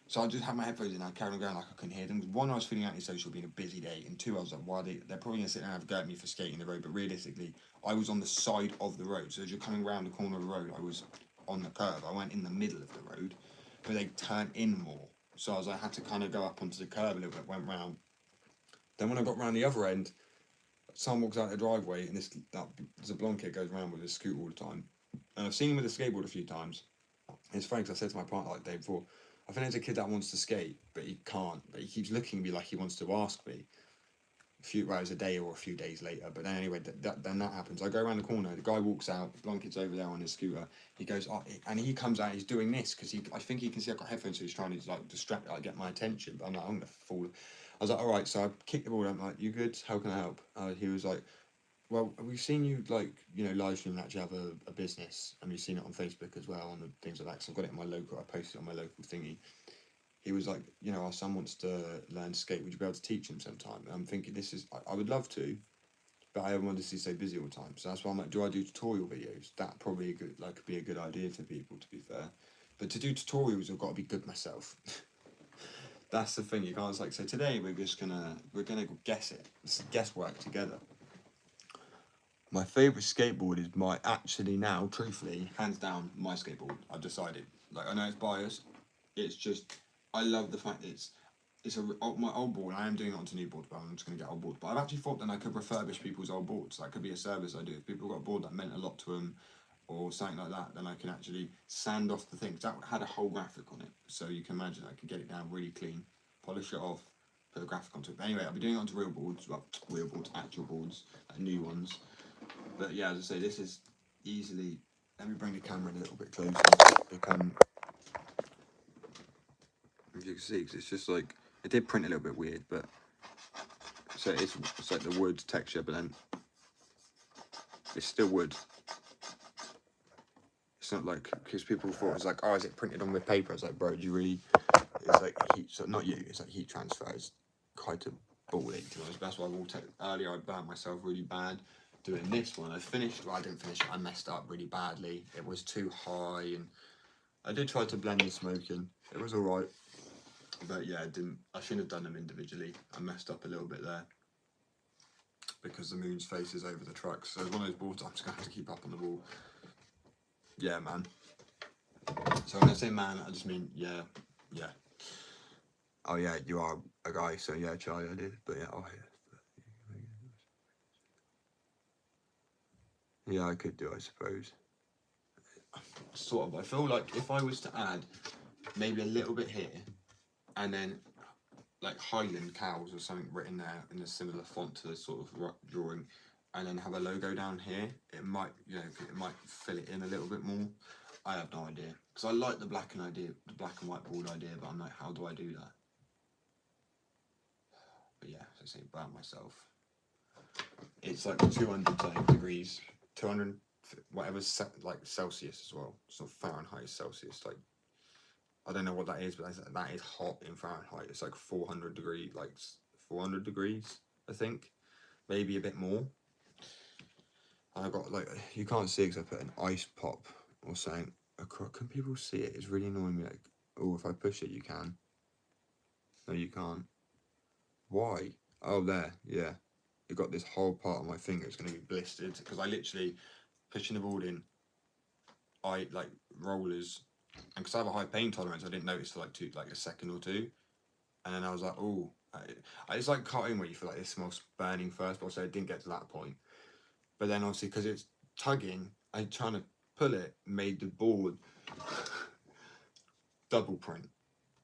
So I just had my headphones in and I carried on going like I couldn't hear them. One, I was feeling antisocial being a busy day. And two, I was like, why they're probably going to sit down and have a go at me for skating the road. But realistically, I was on the side of the road. So as you're coming around the corner of the road, I was on the curve. I went in the middle of the road, but they turn in more. So I had to kind of go up onto the curb a little bit, went round. Then when I got round the other end, someone walks out the driveway and there's a blonde kid goes around with his scooter all the time. And I've seen him with a skateboard a few times. It's funny because I said to my partner like the day before, I think there's a kid that wants to skate, but he can't. But he keeps looking at me like he wants to ask me a few hours a day or a few days later. But then anyway, then that happens. I go around the corner, the guy walks out, the blonde kid's over there on his scooter. He goes, and he comes out, he's doing this because I think he can see I've got headphones, so he's trying to like distract, like get my attention. But I'm like, I'm gonna fall. I was like, all right. So I kicked the ball. I'm like, you good? How can I help? He was like, well, we've seen you live stream and actually have a business, and we've seen it on Facebook as well, on the things like that. So I've got it in my local. I posted it on my local thingy. He was like, our son wants to learn to skate. Would you be able to teach him sometime? And I'm thinking, I would love to, but I don't want to see so busy all the time. So that's why I'm like, do I do tutorial videos? That probably could be a good idea for people, to be fair. But to do tutorials, I've got to be good myself. That's the thing. You can't so today we're gonna guess it. It's guesswork together. My favourite skateboard is actually now, truthfully, hands down, my skateboard. I've decided. Like, I know it's biased. It's just, I love the fact that my old board. I am doing it onto new boards, but I'm just going to get old boards. But I've actually thought that I could refurbish people's old boards. That could be a service I do. If people got a board that meant a lot to them or something like that, then I can actually sand off the things. That had a whole graphic on it. So you can imagine I could get it down really clean, polish it off, put the graphic onto it. But anyway, I'll be doing it onto real boards, well, real boards, actual boards, new ones. But yeah, as I say, this is easily. Let me bring the camera a little bit closer. As you can see, cause it's just like it did print a little bit weird, but so it's like the wood texture, but then it's still wood. It's not like, because people thought it was like, oh, is it printed on with paper? It's like, bro, do you really? It's like heat. So not you. It's like heat transfer. It's quite a ball ache, to be honest. That's why earlier I burnt myself really bad doing this one. I finished. Well, I didn't finish it. I messed up really badly. It was too high, and I did try to blend the smoke in. It was all right, but yeah, I shouldn't have done them individually. I messed up a little bit there because the moon's face is over the truck. So it's one of those boards I'm just gonna have to keep up on the wall. Yeah, man. So when I say man, I just mean yeah. Oh yeah, you are a guy, so yeah, Charlie, I did. But yeah, yeah, I could do, I suppose. Sort of. I feel like if I was to add maybe a little bit here, and then like Highland cows or something written there in a similar font to this sort of drawing, and then have a logo down here, it might, it might fill it in a little bit more. I have no idea, because I like the black and white board idea, but I'm like, how do I do that? But yeah, as I say, burnt myself. It's like 200 degrees, 200 whatever, like Celsius as well. It's not Fahrenheit, Celsius. Like, I don't know what that is, but that is hot in Fahrenheit. It's like 400 degrees, like 400 degrees, I think, maybe a bit more. And I got like, you can't see because I put an ice pop or something across. Can people see it? It's really annoying me. Like, oh, if I push it, you can. No, you can't. Why? Oh, there. Yeah. You got this whole part of my finger. It's going to be blistered because I literally pushing the board in. I like rollers, and because I have a high pain tolerance, I didn't notice for like a second or two, and then I was like, oh, it's like cutting where you feel like it smells burning first, but also it didn't get to that point. But then obviously because it's tugging, I trying to pull it made the board double print.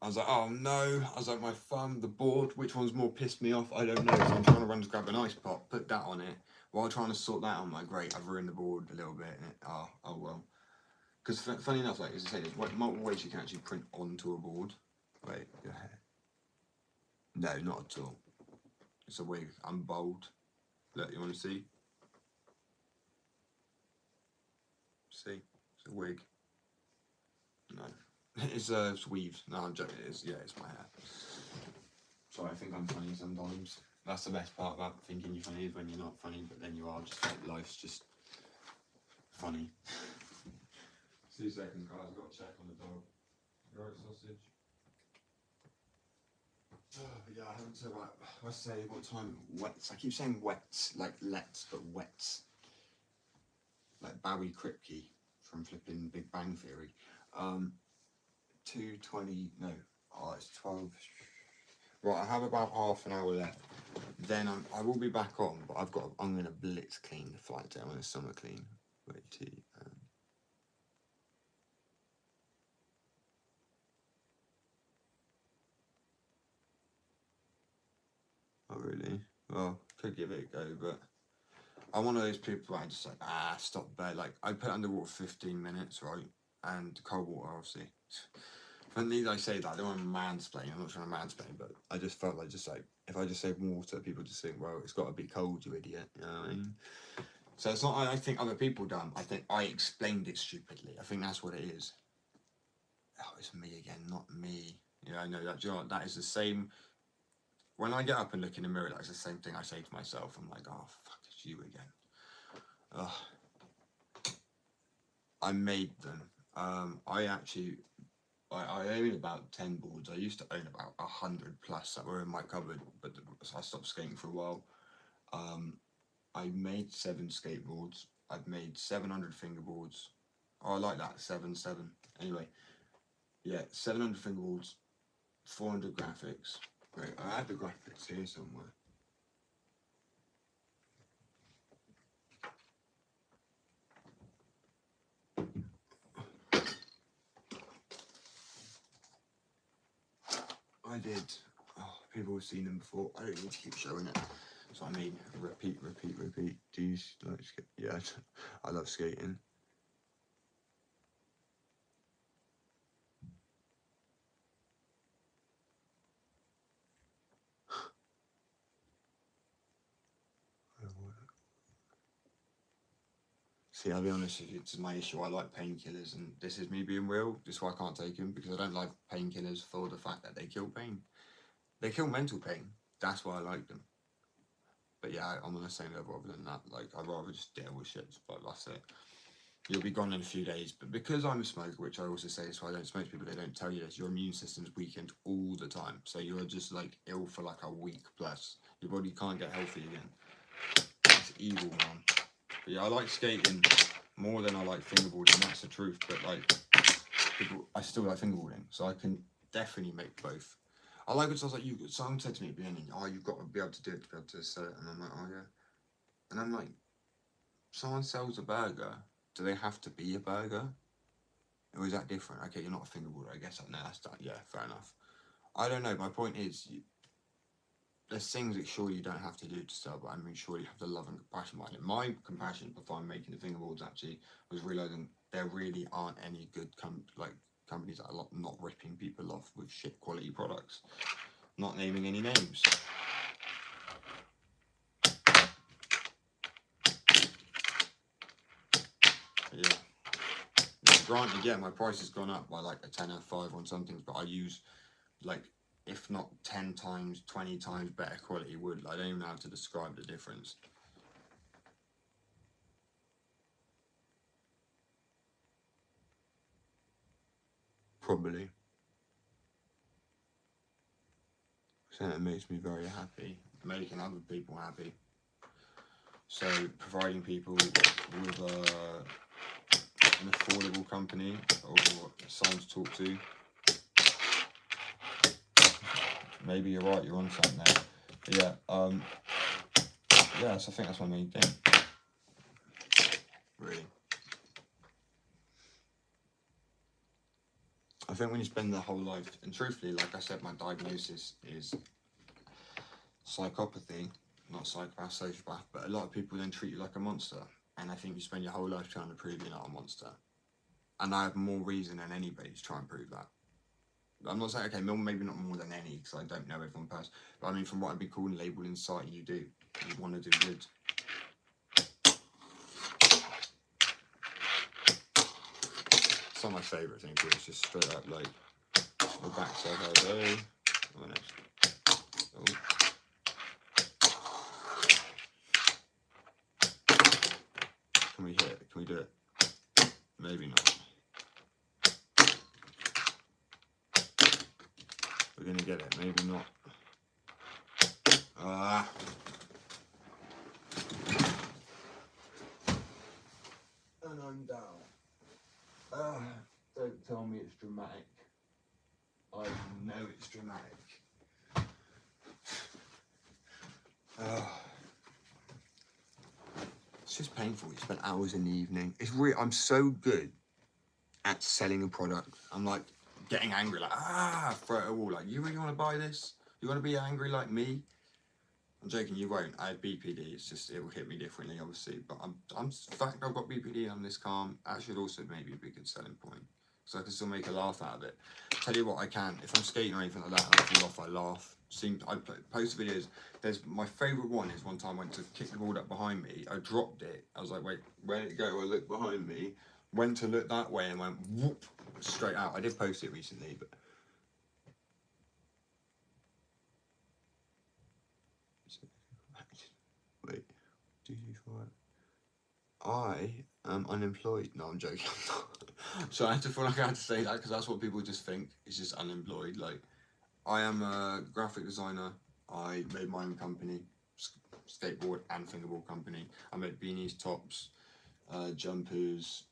I was like, oh no. I was like, my thumb, the board, which one's more pissed me off? I don't know. So I'm trying to run to grab an ice pop, put that on it, while trying to sort that out. I'm like, great, I've ruined the board a little bit. And oh well. Because funny enough, like as I say, there's multiple ways you can actually print onto a board. Wait, your hair. No, not at all. It's a wig. I'm bold. Look, you want to see? See? It's a wig. No. It's weaved. No, I'm joking. It's my hair. Sorry, I think I'm funny sometimes. That's the best part about thinking you're funny, is when you're not funny, but then you are. Just like life's just funny. 2 seconds, guys. I've got to check on the dog. You alright, sausage? Yeah, I haven't said about. I say what time? Wets. I keep saying wets, like let's, but wets. Like Barry Kripke from flipping Big Bang Theory. 2:20. No. Oh, it's 12. Right, I have about half an hour left. Then I will be back on, but I'm gonna blitz clean the flight day. I'm gonna summer clean. Wait, oh really? Well, could give it a go, but I'm one of those people where I just like, stop there. Like, I put underwater 15 minutes, right? And cold water, obviously. Funny I say that, I don't want to mansplain, I'm not trying to mansplain, but I just felt like, if I just say water, people just think, well, it's got to be cold, you idiot. You know what I mean? So it's not, I think other people done, I think I explained it stupidly. I think that's what it is. Oh, it's me again, not me. Yeah, I know that. You know, that is the same. When I get up and look in the mirror, that's the same thing I say to myself. I'm like, oh, fuck, it's you again. Ugh. I made them. I own about 10 boards. I used to own about 100 plus that were in my cupboard, but I stopped skating for a while. I made 7 skateboards. I've made 700 fingerboards. Oh, I like that, 7. Anyway, yeah, 700 fingerboards, 400 graphics. Great, I had the graphics here somewhere. I did. Oh, people have seen them before. I don't need to keep showing it. So I mean, repeat. Do you like skate? Yeah, I love skating. See, I'll be honest with you, it's my issue. I like painkillers, and this is me being real. This is why I can't take them, because I don't like painkillers for the fact that they kill pain. They kill mental pain. That's why I like them. But yeah, I'm on the same level other than that. Like, I'd rather just deal with shit, but that's it. You'll be gone in a few days. But because I'm a smoker, which I also say is why I don't smoke to people, they don't tell you this, your immune system's weakened all the time. So you're just like ill for like a week plus. Your body can't get healthy again. It's evil, man. But yeah, I like skating more than I like fingerboarding, that's the truth. But like, people, I still like fingerboarding, so I can definitely make both. I like it. So I was like, someone said to me at the beginning, oh, you've got to be able to do it to be able to sell it. And I'm like, oh yeah. And I'm like, someone sells a burger, do they have to be a burger? Or is that different? Okay, you're not a fingerboarder, I guess. No, that's that. Yeah, fair enough. I don't know. My point is, there's things that surely you don't have to do to sell, but I mean, surely you have the love and compassion behind it. My compassion before I'm making the fingerboards actually was realizing there really aren't any good companies that are not ripping people off with shit quality products. Not naming any names. Yeah. Granted, yeah, my price has gone up by like a 10 or 5 on some things, but I use like, if not 10 times, 20 times better quality wood. I don't even know how to describe the difference. Probably. So it makes me very happy, making other people happy. So providing people with an affordable company or someone to talk to. Maybe you're right, you're on something there. But yeah, so I think that's my main thing. Really. I think when you spend the whole life, and truthfully, like I said, my diagnosis is psychopathy, not psychopath, sociopath, but a lot of people then treat you like a monster. And I think you spend your whole life trying to prove you're not a monster. And I have more reason than anybody to try and prove that. I'm not saying, okay, maybe not more than any, because I don't know everyone personally, but I mean, from what I've been called and labelled inside, you do. You want to do good. It's not my favourite thing, but it's just straight up like the backside hello. Can we hit it? Can we do it? Maybe not. We're gonna get it, maybe not. And I'm down. Don't tell me it's dramatic. I know it's dramatic. It's just painful. You spend hours in the evening. It's real. I'm so good at selling a product. I'm like getting angry, like throw it at a wall. Like, you really want to buy this? You want to be angry like me? I'm joking. You won't. I have BPD. It's just it will hit me differently, obviously. But I'm the fact I've got BPD. I'm this calm. That should also maybe be a good selling point, so I can still make a laugh out of it. Tell you what, I can. If I'm skating or anything like that, and I fall off, I laugh. I post videos. There's my favourite one is one time I went to kick the board up behind me. I dropped it. I was like, wait, where did it go? I looked behind me, went to look that way, and went whoop straight out. I did post it recently, but. Wait, I am unemployed. No, I'm joking. So I had to feel like I had to say that because that's what people just think. It's just unemployed. Like, I am a graphic designer. I made my own company. skateboard and fingerboard company. I make beanies, tops, jumpers,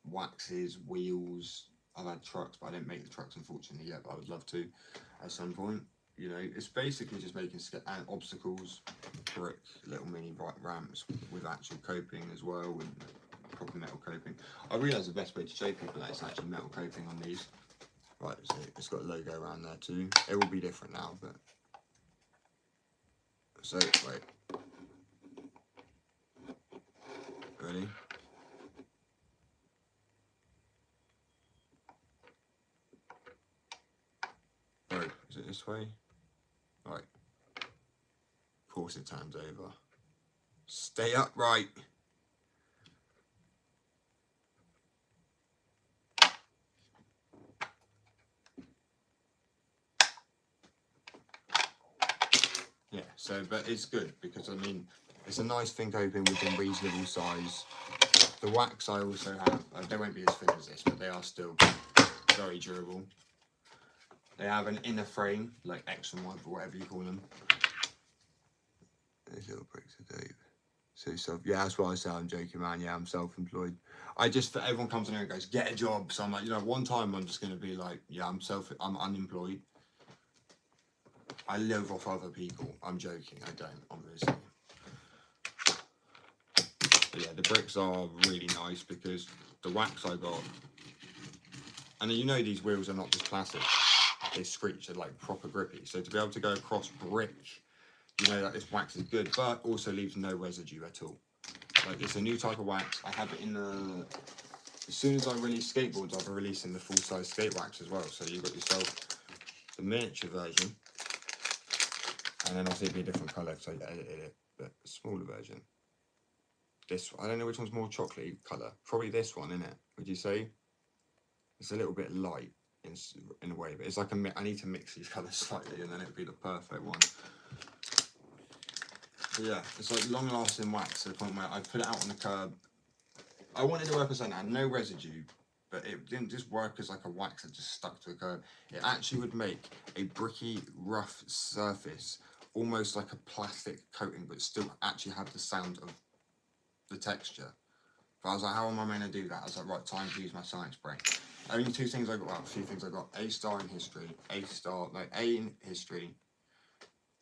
waxes, wheels. I've had trucks, but I don't make the trucks unfortunately yet, but I would love to at some point. You know, it's basically just making and obstacles, brick, little mini ramps with actual coping as well, and proper metal coping. I realise the best way to show people that it's actually metal coping on these. Right, so it's got a logo around there too. It will be different now, but so wait, ready? Oh, is it this way? Right. Of course it turns over. Stay upright. Yeah, so, but it's good because, I mean, it's a nice thing coping within reasonable size. The wax I also have, they won't be as thin as this, but they are still very durable. They have an inner frame, like X and Y, or whatever you call them. These little bricks of dope. So, yeah, that's what I say. I'm joking, man. Yeah, I'm self-employed. Everyone comes in here and goes, get a job. So I'm like, you know, one time I'm just going to be like, yeah, I'm unemployed. I live off other people. I'm joking. I don't, obviously. But yeah, the bricks are really nice because the wax I got, and you know these wheels are not just plastic. They screech, they're like proper grippy. So to be able to go across brick, you know that this wax is good, but also leaves no residue at all. Like, it's a new type of wax. I have it in the... As soon as I release skateboards, I'll be releasing the full-size skate wax as well. So you've got yourself the miniature version, and then obviously it'll be a different colour because I edited it, but a smaller version. This, I don't know which one's more chocolatey colour. Probably this one, isn't it? Would you say? It's a little bit light in a way, but it's like I need to mix these colours slightly, and then it'll be the perfect one. But yeah, it's like long-lasting wax to the point where I put it out on the curb. I wanted to work as that, no residue, but it didn't just work as like a wax that just stuck to a curb. It actually would make a bricky, rough surface, almost like a plastic coating, but still actually have the sound of the texture. But I was like, how am I going to do that? I was like, right, time to use my science brain. Only two things I got, well, a few things I got. A star in history, A in history,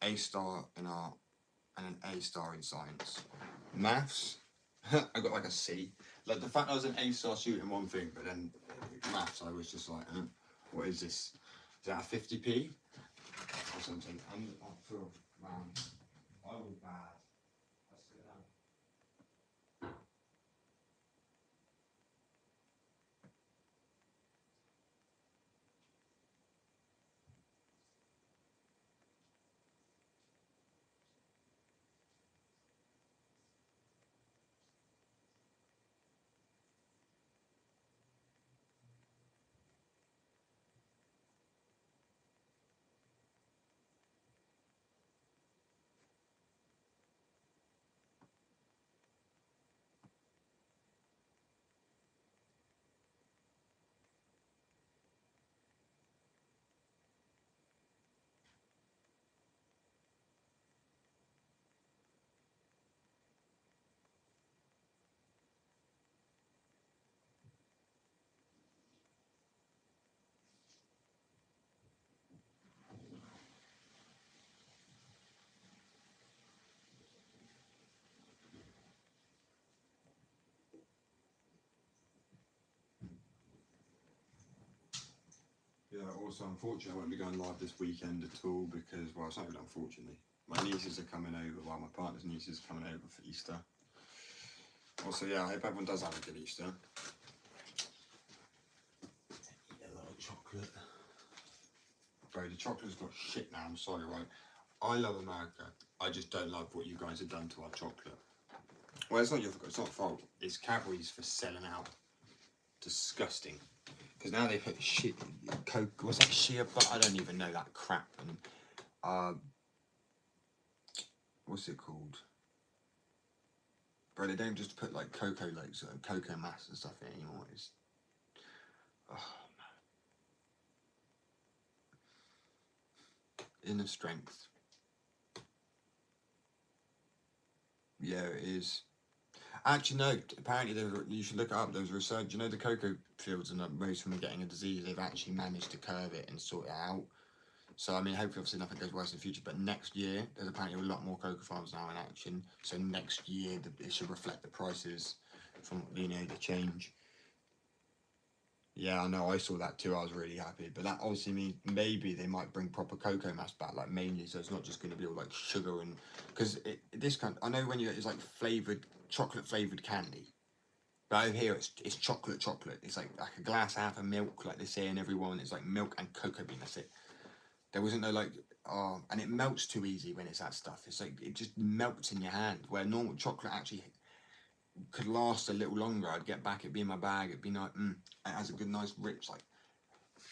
A star in art, and an A star in science. Maths, I got like a C. Like, the fact I was an A star student, one thing, but then maths, I was just like, what is this? Is that a 50p? Or something? I feel, man, I was bad. Yeah, also, unfortunately, I won't be going live this weekend at all because, well, it's not really unfortunately. My nieces are coming over, well, my partner's nieces are coming over for Easter. Also, yeah, I hope everyone does have a good Easter. Eat a lot of chocolate. Bro, the chocolate's got shit now, I'm sorry, right? I love America. I just don't love what you guys have done to our chocolate. Well, it's not your fault, it's not fault. It's Cadbury's for selling out. Disgusting. Because now they put shit, Coke, what's that, shea butter? I don't even know that crap. And, what's it called? Bro, they don't just put like cocoa, like sort of cocoa mass and stuff in anymore. It's, oh man. Inner strength. Yeah, it is. Actually, no. Apparently, you should look it up. There was research. You know, the cocoa fields and most of them getting a disease. They've actually managed to curve it and sort it out. So I mean, hopefully, obviously, nothing goes worse in the future. But next year, there's apparently a lot more cocoa farms now in action. So next year, it should reflect the prices from the change. Yeah, I know. I saw that too. I was really happy. But that obviously means maybe they might bring proper cocoa mass back, like mainly, so it's not just going to be all like sugar and because this kind. I know when it's like flavored chocolate flavored candy. But over here, it's chocolate. It's like a glass half of milk, like they say in everyone. It's like milk and cocoa bean. That's it. There wasn't no like, oh, and it melts too easy when it's that stuff. It's like it just melts in your hand. Where normal chocolate actually could last a little longer. I'd get back, it'd be in my bag. It'd be like, it has a good, nice, rich. Like,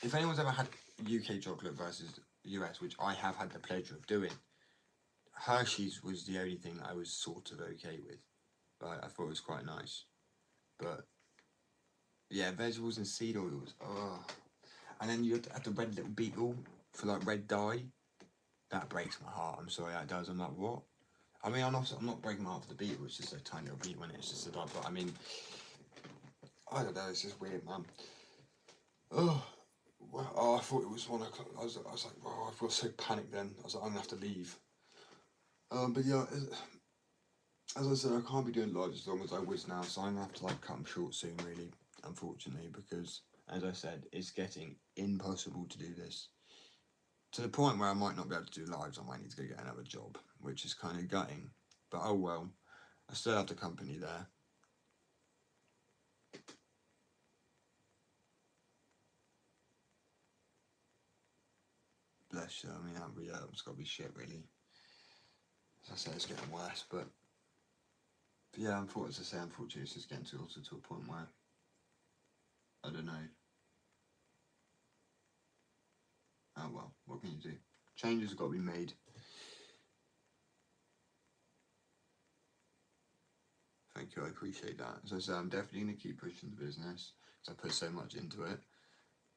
if anyone's ever had UK chocolate versus US, which I have had the pleasure of doing, Hershey's was the only thing that I was sort of okay with. Like, I thought it was quite nice, but yeah, vegetables and seed oils. Oh. And then you have the red little beetle for like red dye. That breaks my heart. I'm sorry, that does. I'm like, what? I mean, I'm not breaking my heart for the beetle. It's just a tiny little beetle, and it's just a dye. But I mean, I don't know. It's just weird, man. Oh, well, I thought it was 1 o'clock. I was like, oh, I felt so panicked then. I was like, I'm gonna have to leave. But yeah, as I said, I can't be doing lives as long as I was now, so I'm gonna have to like cut them short soon, really. Unfortunately, because as I said, it's getting impossible to do this. To the point where I might not be able to do lives. I might need to go get another job, which is kind of gutting. But oh well, I still have the company there. Bless you. I mean, it's got to be shit, really. As I say, it's getting worse, but yeah, unfortunately, it's just getting also to a point where I don't know. Oh well, what can you do? Changes have got to be made. Thank you, I appreciate that. As I say, I'm definitely going to keep pushing the business because I put so much into it,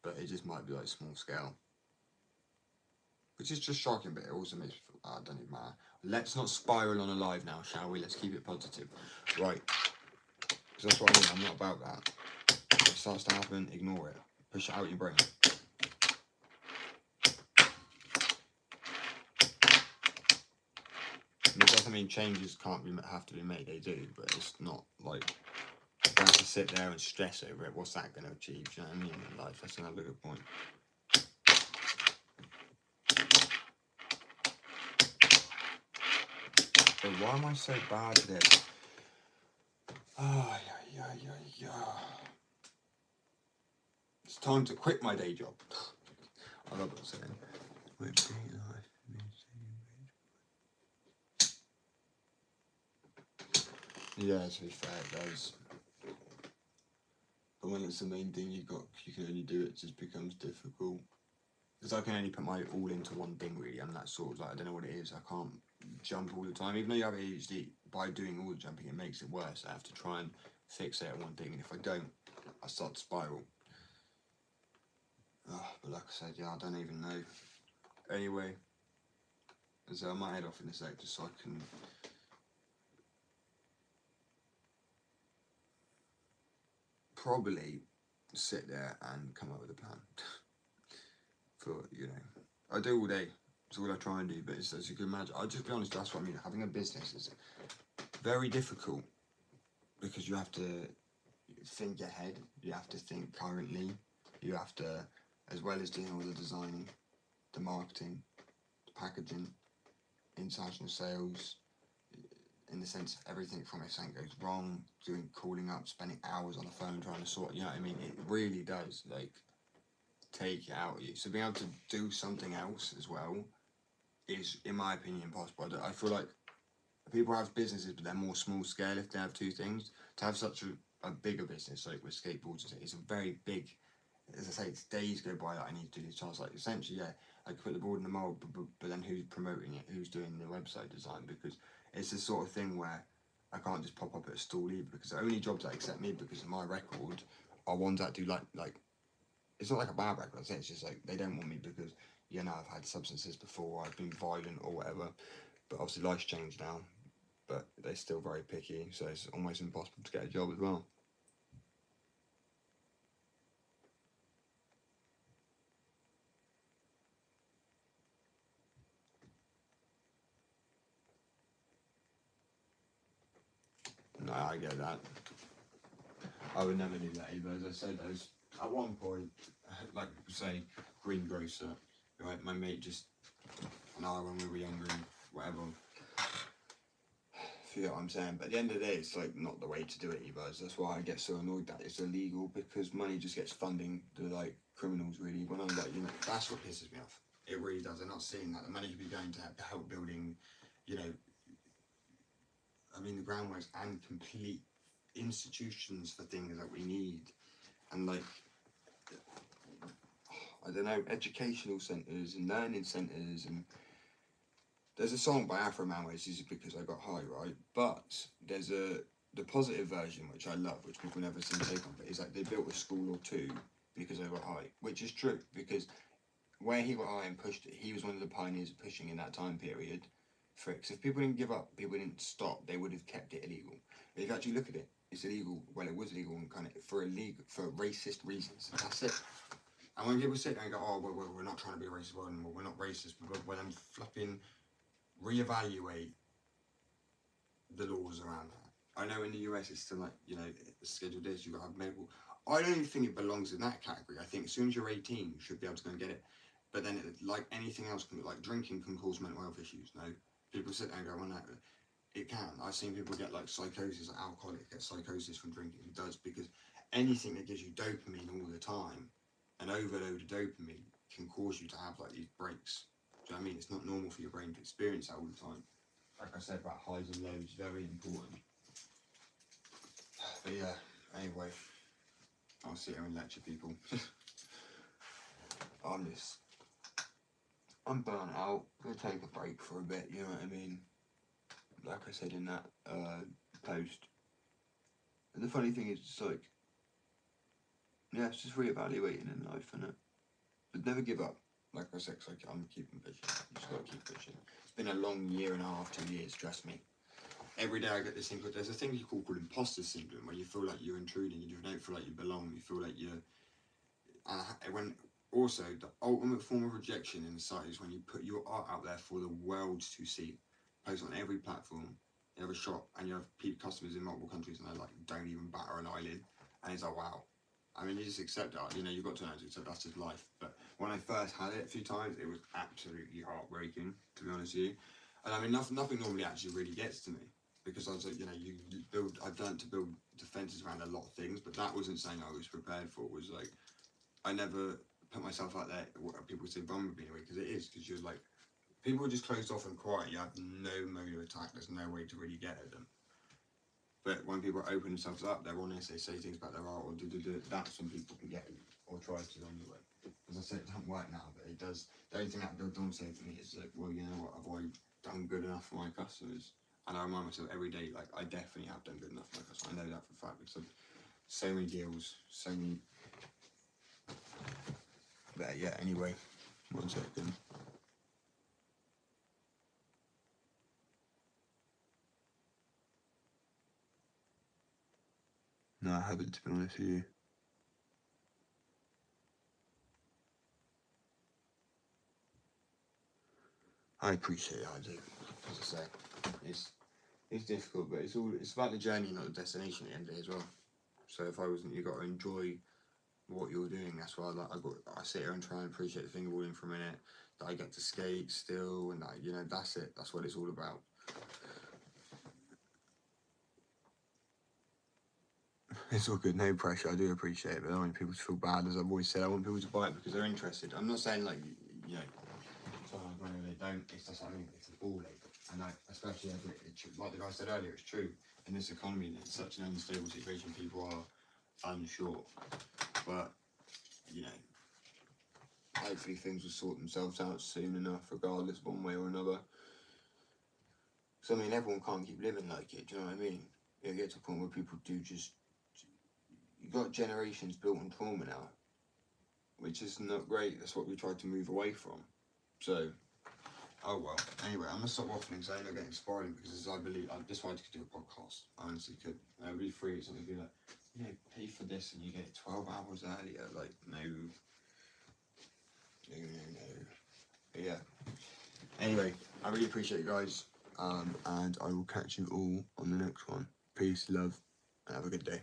but it just might be like small scale. Which is just shocking, but it also makes me feel, it doesn't even matter. Let's not spiral on a live now, shall we? Let's keep it positive. Right. Because that's what I mean, I'm not about that. If it starts to happen, ignore it. Push it out your brain. And it doesn't mean changes have to be made, they do, but it's not like you have to sit there and stress over it. What's that going to achieve? Do you know what I mean? In life, that's another good point. But why am I so bad at this? Yeah. It's time to quit my day job. I love what I'm saying. Yeah, to be fair, it does. But when it's the main thing you can only do it, it just becomes difficult. Because I can only put my all into one thing, really. I'm that sort of like, I don't know what it is. I can't jump all the time. Even though you have ADHD, by doing all the jumping, it makes it worse. I have to try and fixate on one thing, and if I don't, I start to spiral. But like I said, yeah, I don't even know. Anyway, so I might head off in a sec just so I can probably sit there and come up with a plan for, I do all day. It's all I try and do, but as you can imagine, I'll just be honest, that's what I mean. Having a business is very difficult because you have to think ahead, you have to think currently, you have to, as well as doing all the designing, the marketing, the packaging, international sales, in the sense of everything from if something goes wrong, calling up, spending hours on the phone trying to sort, you know what I mean? It really does, like, take it out of you. So being able to do something else as well is, in my opinion, impossible. I feel like people have businesses, but they're more small scale if they have two things. To have such a bigger business, like with skateboards, it's a very big, as I say, it's days go by that I need to do these tasks. Like, essentially, yeah, I could put the board in the mold, but then who's promoting it? Who's doing the website design? Because it's the sort of thing where I can't just pop up at a stall either, because the only jobs that accept me because of my record are ones that do like it's not like a bad record. It's just like they don't want me because I've had substances before, I've been violent or whatever. But obviously life's changed now. but they're still very picky, so it's almost impossible to get a job as well. No, I get that. I would never do that either. As I said, I was, at one point, like say, greengrocer, right? My mate just, and I when we were younger and whatever, forget what I'm saying. But at the end of the day, it's like not the way to do it either. That's why I get so annoyed that it's illegal, because money just gets funding the like criminals really. When I'm like, that's what pisses me off. It really does. I'm not seeing that the money could be going to help building, the groundworks and complete institutions for things that we need, and like, I don't know, educational centres and learning centres. And there's a song by Afro Man where it's Is It Because I Got High, right? But there's the positive version, which I love, which people never seem to take on, but it's like they built a school or two because I got high, which is true, because where he got high and pushed it, he was one of the pioneers of pushing in that time period. Because if people didn't give up, people didn't stop, they would have kept it illegal. But if you actually look at it, it's illegal. Well, it was illegal and kind of for racist reasons. That's it. And when people sit there and go, oh, well, we're not trying to be racist, well, we're not racist, but when I'm flipping reevaluate the laws around that. I know in the US it's still like, Schedule this, you've got to have medical. I don't even think it belongs in that category. I think as soon as you're 18, you should be able to go and get it. But then, like anything else, like drinking can cause mental health issues, no? People sit there and go, well, no, it can. I've seen people get like psychosis, like alcoholic get psychosis from drinking. It does, because anything that gives you dopamine all the time, an overload of dopamine can cause you to have like these breaks. Do you know what I mean? It's not normal for your brain to experience that all the time. Like I said about highs and lows, very important. But yeah, anyway, I'll sit here and lecture people. I'm burnt out. I'm gonna take a break for a bit, you know what I mean? Like I said in that post. And the funny thing is, it's like, yeah, it's just reevaluating in life, innit? But never give up. Like I said, cause I'm keeping pushing. You just gotta keep pushing. It's been a long 1.5 to 2 years, trust me. Every day I get this thing, there's a thing you call imposter syndrome, where you feel like you're intruding, you don't feel like you belong, you feel like you're, when also the ultimate form of rejection in society is when you put your art out there for the world to see, post on every platform, you have a shop and you have customers in multiple countries and they like don't even batter an eyelid, and it's like, wow. I mean, you just accept that, you've got to know to accept that's just life. But when I first had it a few times, it was absolutely heartbreaking, to be honest with you. And I mean, nothing normally actually really gets to me, because I was like, I've learned to build defences around a lot of things, but that wasn't something I was prepared for. It was like, I never put myself out there, what people say vulnerable in a way, because it is, because you're like, people are just closed off and quiet, you have no mode of attack, there's no way to really get at them. But when people open themselves up, they're honest, they say things about their art, or that's when people can get you, or try to anyway. As I said, it doesn't work now, but it does. The only thing that don't say for me is like, well, you know what, have I done good enough for my customers? And I remind myself every day, like, I definitely have done good enough for my customers. I know that for a fact, because I've so many deals, so many. But yeah, anyway, 1 second. No, I haven't, to be honest with you. I appreciate it, I do. As I say, it's difficult, but it's about the journey, not the destination at the end of the day as well. So if I wasn't, you got to enjoy what you're doing. That's why I sit here and try and appreciate the fingerboarding for a minute, that I get to skate still, and that, that's it. That's what it's all about. It's all good, no pressure. I do appreciate it, but I don't want people to feel bad. As I've always said, I want people to buy it because they're interested. I'm not saying like, sometimes they don't. It's just, it's a ball ache, and especially like the guy said earlier, it's true. In this economy, it's such an unstable situation. People are unsure, but hopefully things will sort themselves out soon enough, regardless, one way or another. So everyone can't keep living like it. Do you know what I mean? You get to a point where people do just. You got generations built on trauma now, which is not great. That's what we tried to move away from. So Oh well. Anyway, I'm gonna stop waffling because I'm not getting spoiling because I believe I decided to do a podcast. I honestly could. It'd be free. Something be like, pay for this and you get it 12 hours earlier. Like no. But yeah. Anyway, I really appreciate you guys. And I will catch you all on the next one. Peace, love, and have a good day.